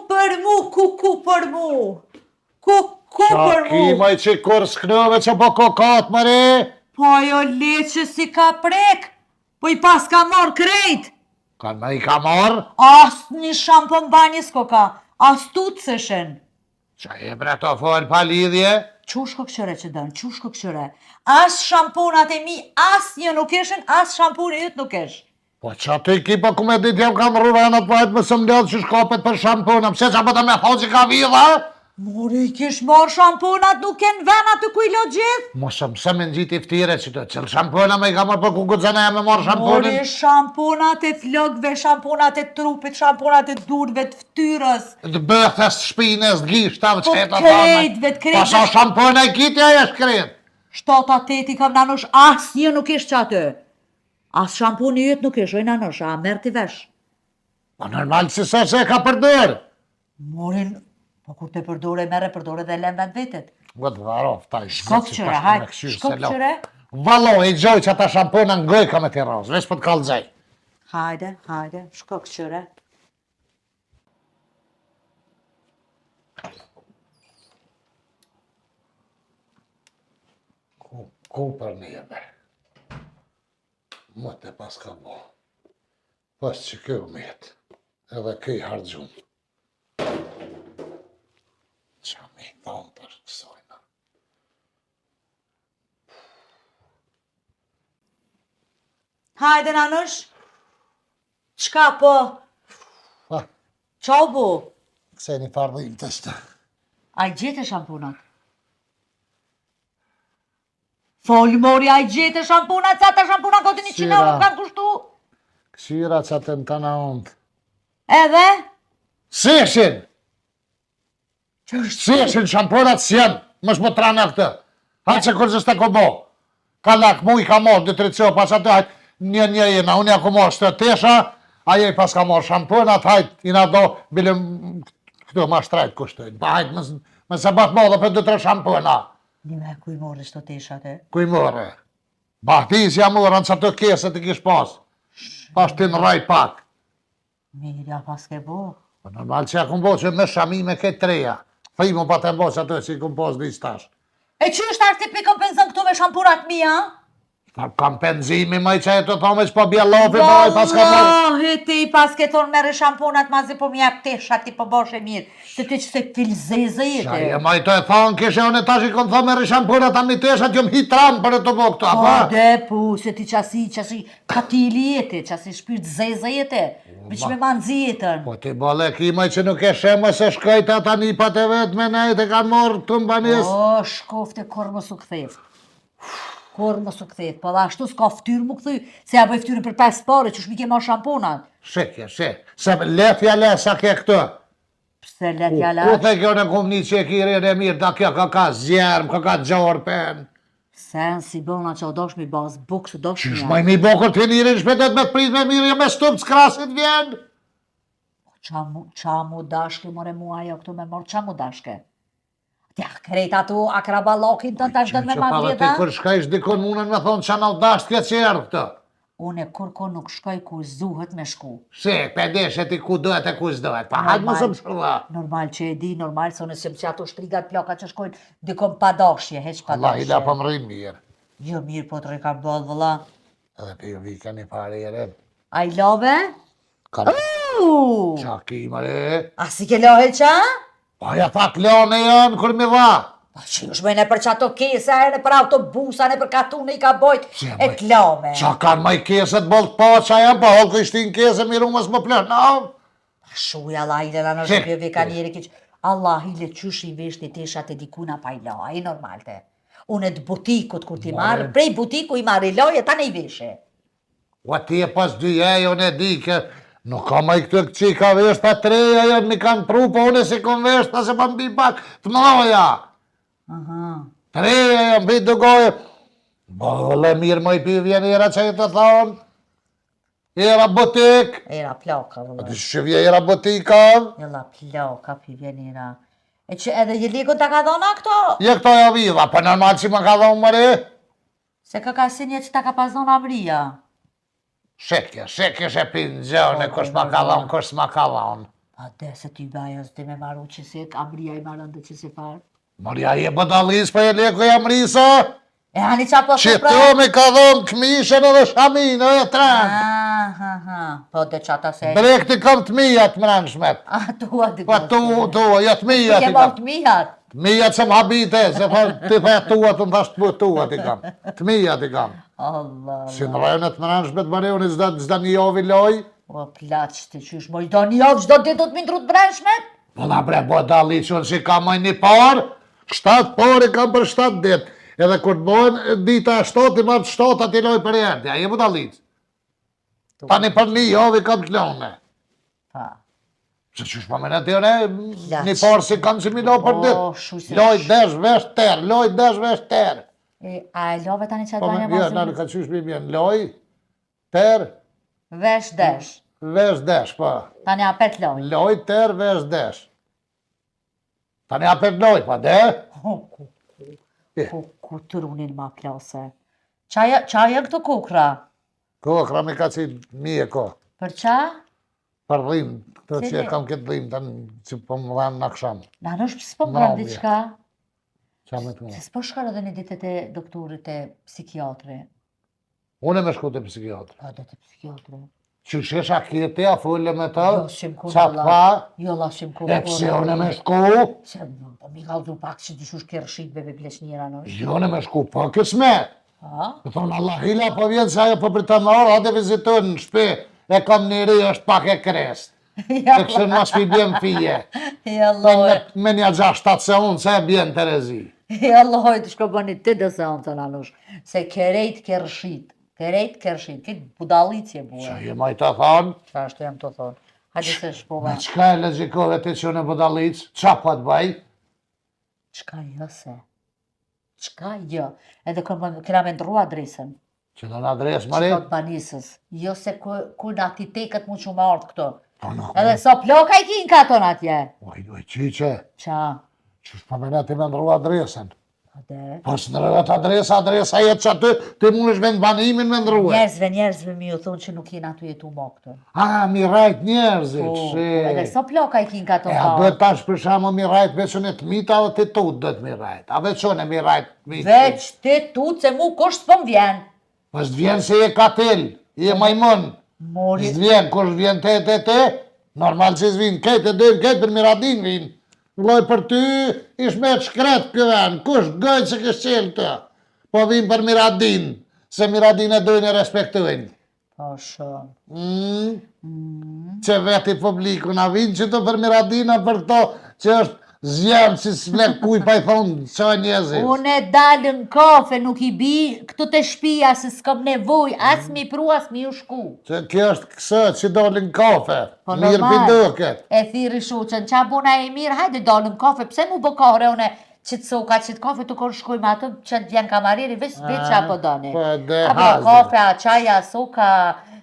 për mu, ku për mu. Ku për Qa ki mu. maj që kur s'knëve që po kokat, mare? Po jo leqë si ka prek, po i pas ka marrë krejt. Kanë me i ka marë? As një shampon banjës ko ka, as tutsëshën. Qa e bre të folë pa lidhje? Qush ko këshëre që dënë, qush ko këshëre. As shamponat e mi, as një nuk ishin, as shampon e jëtë nuk ish. Po qa të i ki po ku me dit jam kam ruranat pajt më së mlodhë që shkopet për shampona, pse qa po të me thonë që ka vidha? Mori, kish marrë shamponat, nuk kenë ven aty ku i lo gjithë? Mosëm, se me në gjitë i ftire që të qëllë shampona me i ka marrë për ku gudzana e me marrë shamponin. Mori, shamponat e flokëve, shamponat e trupit, shamponat e durve, të ftyrës. Të bëthës, shpines, gishtav, Po qeta krejtve, të krejtve. Pasa shampona e kitja e shkret. 7-8 kam nanush, as një nuk ish që aty. As shamponi jëtë nuk ish, oj nanush, a merë t'i vesh. Po normal si se ka përdër. Morin, po kur të përdore, mere përdore dhe lem vetë vetet. Vëtë varof, taj. Shkok qëre, hajt, shkok qëre. Valo, i gjoj që ata shampona në goj ka me t'i rozë, vesh për të kalëzaj. Hajde, shkok qëre. Ku për njëve? Më të pas ka bo. Pas që kjo mjetë, edhe këj hargjum. Qa mi thonë për kësojna. Hajde nanush. Qka po? Ha, Qa u bu? këse një fardhim të shtë. A i gjete shampunat? Folë mori, a i gjete shampunat, sa ta shampunat kote 100 euro kanë kushtu? Këshira që atë në të në ondë. Edhe? Seshin! Seshin shamponat s'jen, më shmo trana këtë. Hajtë që kërë zështë e ko bo. Ka lak, mu i ka morë, 2-3 co, pas atë hajtë, një jena, unë ja ku morë shtë tesha, aje i pas ka morë shamponat, hajtë, i na do, bilim, këtu ma shtrajt kushtojnë. Pa hajtë, më se batë modë për 2-3 shampona. Nime, ku i morë shto teshat e? Ku i morë? Bahtis ja morë, në që të keset i kish pas. Pas ti në raj pak. Mirja pas ke bo. Po normal që ja kum bo që me shami me këtë treja. Frimu pa të bo që ato që i kum pos dhe i stash. E që është arti pi kompenzën këtu me shampunat mija? Kam penzimi më i që e të thome që po bja lopi, po i pas ka marrë. Wallahi ti pas ke thonë mere shampunat mazi po mjak tesha ti po boshe mirë. Se ti që se filzeze Qa jete. e ma i të e thonë kishe unë e tash i kon thonë me rishampunat anë një teshat jom hitram për e të bo këtu, Po apa? de pu, se ti qasi katili jete, qasi shpirt zeze jete. Biq me manzi jetën. Po ti bole kima që nuk e shemë se shkajt ata nipat e vetë me nejt e kanë morë të mbanis. O, shkofte kur mos u kthejt. Kur mos u kthejt, po dhe ashtu s'ka ftyrë mu kthy, se ja bëj ftyrën për 5 pare, që shmi ke ma shamponat. Shekje, se letja le sa ke këtu. Pse letja Ku la? the kjo në kumni që e kire e mirë, da kjo ka zjerëm, ka gjorë pen. Sen si bona që o dosh mi bas bukë, që dosh Qysh mi maj mi bokër të njërin shpetet me të prit me mirë, jo me stup të krasit vjen. Qa mu dashke, more mua jo këtu me morë, qa mu dashke? Tja, krejt atu akrabalokin të tash dën me Që ma pala ti vjeta? kër shkajsh dikon munën me thonë që në dasht këtë qërë këtë. Une kur ko nuk shkoj ku zuhet me shku. Se, pedeshe ti ku dohet e ku s'dohet, pa hajtë më sëmë shërda. Normal që e di, normal se unë sëmë që ato shtrigat ploka që shkojnë dikon pa dashje, heq pa Allah, i da dashje. pa më rrinë mirë. Jo mirë po të reka bëllë vëlla. Edhe për ju vika një pare e re. A i love? Ka qa ki më re. A si ke lohe qa? Pa ja thak lone janë kër mi dha. Pa që është me në për qato kese, e në për autobusa, në për katune i ka bojt, e të lome. Qa kanë maj keset bolt pa qa janë, pa holë kështin kese miru mësë më plërë. No, Shuja Allah i lena në shqipje vika njeri kiq. Allah i le qysh i vesh të teshat e dikuna pa i lo, a i normalte. Unë e të butikut kur ti marrë, prej butiku i marrë i loje, ta ne i veshe. o ti e pas dy jo ne di ke, nuk ka maj këtë që i ka vesh ta treja, jo mi kanë pru, po une si kon vesh ta se pa mbi pak të mloja. Treja jo mbi të gojë. Bëllë mirë më i pi vjen era që i të thonë. Era butik. Era ploka, A vëllë. ti që vje era butika? Jella ploka, pi vjenira. E që edhe jelikun ta ka dhona këto? Je këto ja vidha, pa normal që më ka dhonë mëre. Se ka sinje që ta ka pas dhona amria. Shekje she pinë gjone, kush ma ka dhonë, kush ma ka dhonë. Pa de se ty bajo s'di me maru që si amria i marën dhe që si farë. Mërja je bëdalis për e leko jam risa. E hani qa po Që se pra? tu me ka dhonë këmishën edhe shaminë, e trenë. Po de qata se... Brekti kam të mijat më shmet. A, tua di Pa tu, ja të mijat i Ke mor kam. të mijat. Mijat se më habite, se ti the tuat, unë thash tuat i kam. Të mijat i kam. Allah. Si në rajonet më shmet më reuni zda një jovi loj. O plaq të qysh, moj do një javë qdo ditë do të mindru të breshmet? Po na bre, bo dalit që që ka maj një parë, 7 parë kam për 7 dit. Edhe kur të bojnë dita 7, i marë 7 ati loj për jërë, ja, jemi dalit. Tani për një javë i kam të lone. Pa. Se që shpa me në tjene, një parë si kam që mi lo për dit. Loj desh vesh ter, loj desh vesh ter. A e love tani që Po banje me masë? në ka qysh mi bjen, loj, ter, Vesh desh. vesh desh, po. Tani apet loj. Loj, ter, vesh desh. Tani apet loj, pa de? Ku të runin ma plase. Qa e këto kukra? Kokra me ka që mije ko. Për qa? Për rrim, të që Cili? e kam këtë rrim, tani që po më dhanë në kësham. Na nësh s'po më Mramje. rëndi qka? Qa me të më? Se s'po shkar edhe një ditet e doktorit e psikiatri. Unë e me shku të psikiatrë. A do të psikiatri? Që shesha kjeti, a fulle me të, Jo, shim ku qa të fa, Jo, la shim ku e pse unë e me shku, Se po mi kaldu pak që dyshush kërë shqit bebe pleçnira nësh. jo në me shku, po kësme. A? Të thonë, Allah hila, po vjenë se ajo po britanar, hajde vizitojnë në shpe, e kam një ri, është pak e krest. Ja, E kështë mas pi bjen fije. ja loj. Me një 6-7 se unë, se e bjen Terezi. Ja loj të shko bëni të dëse onë të nanush. Se kerejt kërë shqit. Kerejt kërë shqit. Këtë budalitje Që bue. je maj të thonë, Qa ashtu jam të thonë. Hajde se shpova. me qka e lezikove të që në budalic, qa po të baj? Qka jo se? Qka jo? Edhe këna me ndru adresën. Që do në adres, mari? Qka të banisës. Jo se ku në ati teket mu që me ardhë këto. Po në, Edhe so ploka i kin ka tonë atje. oj, qiqe, Qa? që shpa me ne ti me ndru adresën. Ade. Po së nërëvet adresa jetë që aty, ti mund është me në banimin me ndruhe. Njerëzve mi ju thonë që nuk jenë atu jetu mo këto. A, mi rajt njerëzit, Edhe so ploka i kin ka E, tonë a pa. duhet tash për shamo mi rajt veçën e të mita dhe të tut duhet mi rajt. A veçën e mi rajt mita. Veç ti tu se mu kush s'po m'vjen. Po s'të vjen se je katel, je majmon. Mori. S'të vjen, kush vjen te, normal që s'vin, kejt e dojnë kejt për miradin vin. Loj për ty, ish me të shkret këven, kush gëjt se kështë qelë të. Po vin për miradin, se miradin e dojnë e respektojnë. Po shumë. Që veti publiku na vinë që të për miradina për to që është zjemë si s'vlek kuj pa i thonë që njëzit. Unë e dalë në kafe, nuk i bi këtu të shpia se s'kam nevoj, as mi pru, as mi u shku. Që kjo është kësë që dolin kafe, Po mirë normal. pidoket. E thiri shuqen, qa buna e mirë, hajde dalë në kafe, pse mu bëkare une që të soka, që të kafe të kërë shkujme atë, që të vjen kamariri, veç qa po doni. Po dhe A bë hazër. kafe, a qaja, soka,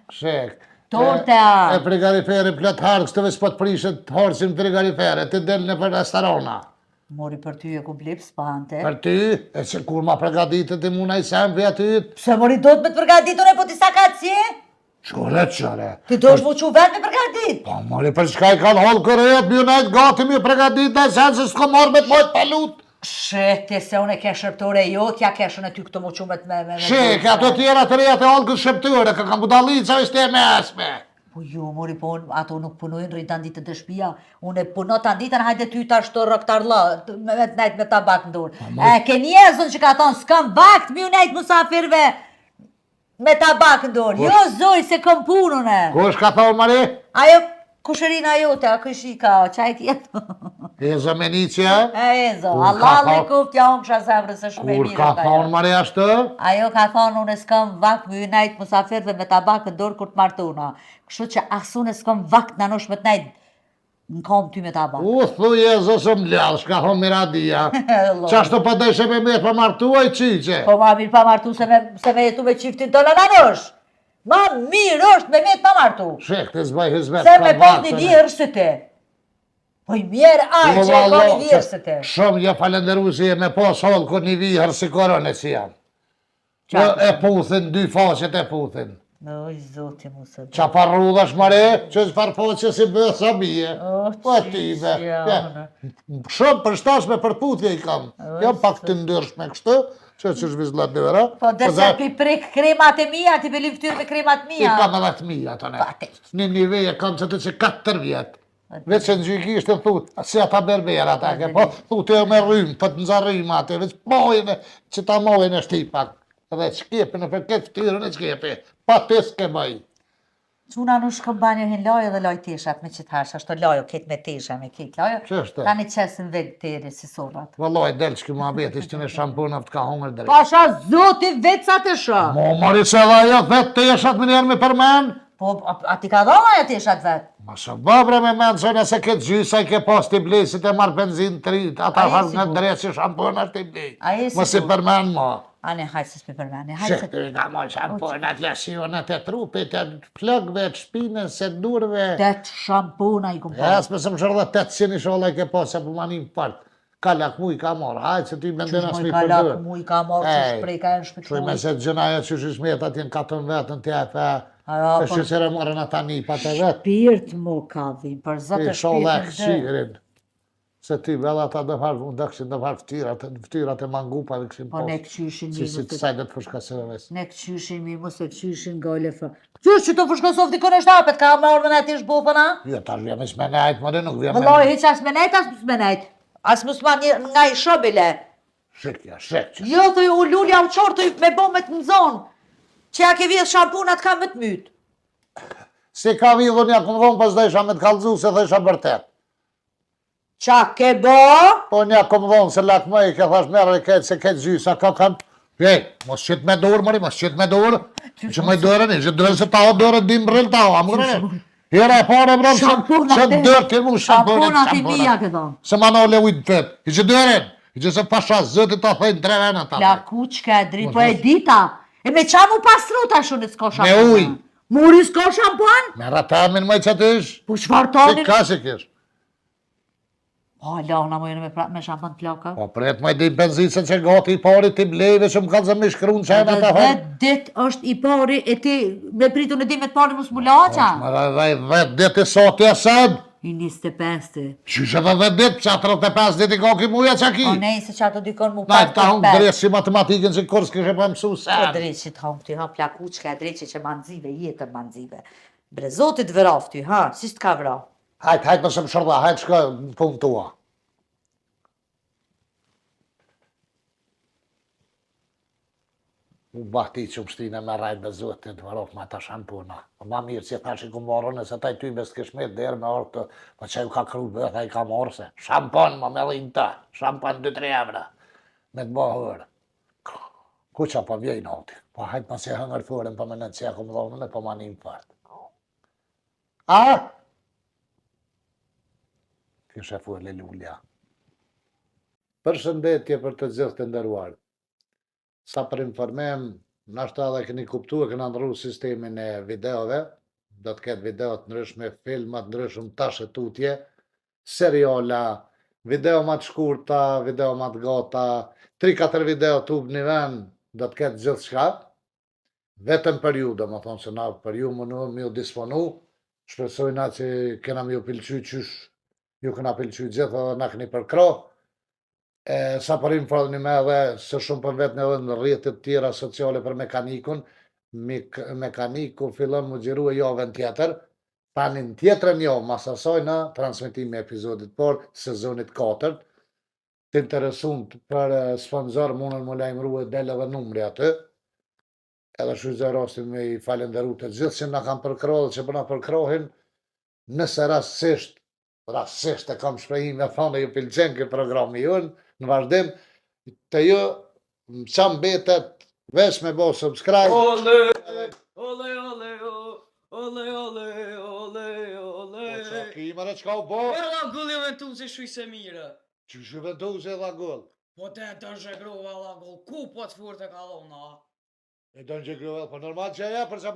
Shek. torte, a... E frigariferi plët harë, kështë të veç po të prishet harësin frigariferi, të delë në për restorana. Mori për ty e ku blip spante. Për ty, e që kur ma pregaditet i muna i sempi aty, Pse mori do të me të përgatitun e po t'i sakatësie? shkore qëre. Ti do është mu që vetë me përgatit? Po, mori, për shka i kanë holë kërëjet, mi unajt gati mi pregadit, e sen se s'ko marrë me të mojtë palut. Shete se unë e ke shërptore jo, kja keshën e ty këtë mu qumet me... Shek, ato tjera të reja të holë këtë shëptyre, ka kam budalica ishte e me esme. Po ju, mori, po unë, ato nuk punojnë rritë të ditët të shpia, unë e puno të ditën, hajde ty ta shto rëktar la, me të nejtë me tabak në dorë. E, ke njerëzën që ka thonë, s'kam vakt, mi u nejtë musafirve me tabak në dorë. Jo, zoj, se këm punën e. Kush ka thonë, Mari? Ajo, kushërina jote, a këshika, qaj tjetë. E zëmenicja? E, Enzo, Kur ka Allah le thonë- kuft, ja unë kësha zemrë se shumë e Kur mirë. ka është ajo. thonë, Mari, ashtë? Ajo ka thonë, unë s'kam vakt më ju najtë musafirve me tabak në dorë kur të martuna. Kështu që asune s'kam vakt në anosh me të najtë në kom ty me tabak. U thuje zësë më lallë, shka thonë Miradia. Qashtu pa dëshe me me për martua i qiqe. Po ma mirë pa martu se me jetu me qiftin të në anosh. Ma mirë është me me të pa martu. Shek, të zbaj hizmet. Se me pos një vjerë së te. Po i mirë aj që e ka një vjerë së te. Shumë ja falenderu si e me pos holë kër një vihër si korone si janë. Jo e puthin, dy faqet e puthin. Oj, zoti mu se Qa parrudhash Mare, që s'far faqe si bëhë sa bije. Po ti be. Shumë për shtashme për putje i kam. Jam pak të ndërshme kështu, që shvizlat dëra. Po dërse pi prik kremat e mija, ti be liftyrë me kremat I mija. kam edhe të mija të ne. Një nivej e kam që të që 4 vjetë. Veç që në gjyki ishte thut, si ata berbera ta ke, po thut e me rrymë, po të nëzarrymë atë, veç mojnë, që ta mojnë e shtipak. Edhe qkepin e për këtë ftyrën e qkepi, pa tes ke bëj. Quna nuk shkëmban jo hin lajo dhe loj teshat me qit hash, ashtu lajo ket me tesha me kit lajo. Ç'është? Ka një qesin vetë teri si sobat. Vallaj, del që këma beti, ishtë në shampona të ka hongër drejt. Pasha zoti vetë sa të shë. Mo, mori që edhe ajo vetë të jeshat më njerë me përmen. Po, a ti ka dhona ajo teshat vetë? Ma shë bëbre me menë që nëse këtë gjysa i ke pas t'i blej, si të marrë benzin të rritë, ata Aje farë si në po. drejt që shampona t'i blej. Aje si Më si po. përmen, mo. Ane, hajtë se s'pi përmeni, Shë, hajtë se... të i ka moj shamponat, lësionat e trupit, e plëgve, të shpinës, e durve. 8 shampona i kumë Jas, më se më shërë dhe 800 i shola i ke pas, e për manim part. Ka lakmu i ka marë, hajtë se ti me ndena Qysh s'mi moj ka përdër. lakë mu i ka marë që shprej ka e në Shuj me shpitoj. se të gjëna e që shishmet atjen katën vetën të efe, Ajo, e po- shqyqere morën ata nipat e vetë. Shpirt mu ka dhim, për Ti zëtë shola e shpirtin dhe. këqirin. Se ti vela ata dhe farë, unë dëksin dhe farë ftyrat e mangupave këshim Po ne posë. këqyshin Si mi si të sajdet fërshkaseve vesë. Ne këqyshin mi mos e këqyshin gale fë. Qysh që të fërshkosov dikon e shtapet, ka me orën e ti shbufëna? Jo, ta vjem e s'menajt, më dhe nuk vjem Vëlloj, hiq as me nejt, as me nejt. As mus ma një nga i shobile. Shikja, shikja. Jo, të u lulja u qorë të me bomet në zonë. Që ja ke vjetë shampunat ka më të mytë. Si ka vidhur një këmë dhonë, pas dhe isha me të kalzu se dhe isha bërtet. Qa ke bo? Po një këmë dhonë se lakmë i ke thash merë i ketë se ketë gjysa, ka kanë. Ej, mos qëtë me dorë, mëri, mos qëtë me dorë. Që me dorën, që dorën se ta o dorën, dim brëll ta o, amë grënë. Hera e pare brëll, se dorë të mu shamponat, Shampunat i mija ke thonë. Se ma në le ujtë të tëtë. I që dorën, i që se pasha zëtë ta thëjnë 3 vena ta. Plakuqka e dritë, po e dita. E me qa mu pasru ta shunit s'ko shampun? Me ujë. Muri s'ko shampun? Me ratamin më i që të ish. Po çfarë Si tonin? ka si kish. Po, launa më jene me shampun plaka. Po pret më i di benzicën që gati i pari ti blejve që më kanë zë me shkruun që e në Dhe të dhe hënë. dit është i pari e ti me pritu në dimet pari mus mulaqa. Më dhe dit i sot i asad. I 25. Që që dhe dit, që 35 dit i ka ki muja që ki. Po nej se që ato dikon mu Na pak ta hongë drejtë si matematikën që kërës kështë pa mësu Po sen. drejtë që të hongë ty, ha, plakuqka e drejtë që manzive, jetën manzive. Bre, zotit vëraf ty, ha, si s'ka vra. Hajtë më shumë shërda, hajtë shka në punë tua. U bahti që më shtine me rajtë dhe zotin të vërof ma ta shampuna. Po ma mirë që ta që ku marrë, nëse ta i ty bes këshmet dherë me orë të, po që ju ka kru bëth, i ka marrë se. Shampon, ma me dhejnë ta, shampon 2-3 evra, me të bëhërë. Ku që po vjej noti? Po hajtë ma si hëngër fërën, po me në që e ku më dhonë, po ma një më fartë. A? Kështë e fërë lulja. Përshëndetje për të gjithë të ndëruar. Sa për informem, nashta edhe këni kuptu e këna ndru sistemin e videove, do të ketë videot ndryshme, filmat ndryshme, tashe tutje, seriala, video ma të shkurta, video ma të gata, 3-4 video të ubë një ven, do të ketë gjithë shka, vetëm për ju, do më thonë se na për ju më në ju disponu, shpresojna që kena më ju pilqy qysh, ju këna pilqy gjithë edhe na këni përkro, sa për informni me edhe së shumë për vetë edhe në rrjetet tjera sociale për mekanikun, mekaniku fillon më gjiru e javën tjetër, panin tjetërën javë, mas asaj në transmitimi e epizodit por, sezonit 4, të interesun për sponsor mundën më lajmëru e del edhe numri aty, edhe shuzë rastin me i falenderu të gjithë që nga kam përkro dhe që përna përkrohin, nëse rastisht e kam shprehim me thonë ju pilqen këtë programi jonë, në vazhdim, të ju më qa mbetet veç me bo subscribe. Ole, ole, ole, ole, ole, ole, ole. Po qa ki mëre qka u bo? E la gull eventu se shuj se mire. Që shu vendu se dha gull? Po te të zhegrova la gull, ku po të furë të kalona? E do në gjegruvel, po normal që e për që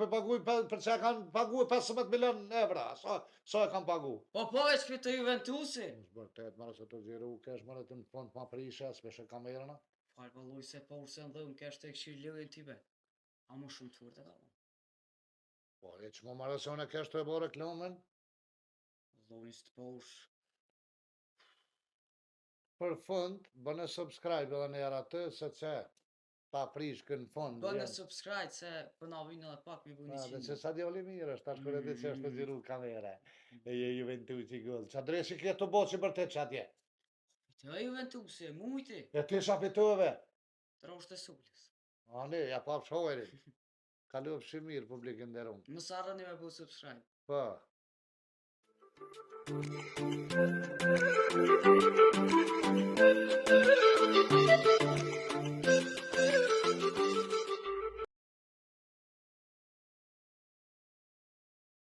për që kanë pagu 15 milion evra, sa e kanë pagu? Po po e që të Juventusi? Vërtet, mërë se të gjiru, kesh mërë të në fond ma prisha, s'peshe kamerëna. Falë vëlluj se po urse në dhëmë kesh të këshirë lëjën t'ibe. A mu shumë të furë të kalona. Po, e që më marësone kesh të e bo reklamen? Vëlluj së të po ush. Për fund, bëne subscribe edhe në jara të, se që ta prish kënë fund. Bënë subscribe se për na vinë edhe pak mi bu një Dhe qinë. që sa djoli mirë është, tash kërë edhe që është të gjiru kamere. E je Juventusi gull. Qa dreshi kje të botë që bërtet që atje? Të Juventusi, mujti, E ti shafitove? trosh të sullis. A ne, ja pa pëshhojri. Kalov shumë mirë publikën nderuar. Mos harroni me bu subscribe. Po.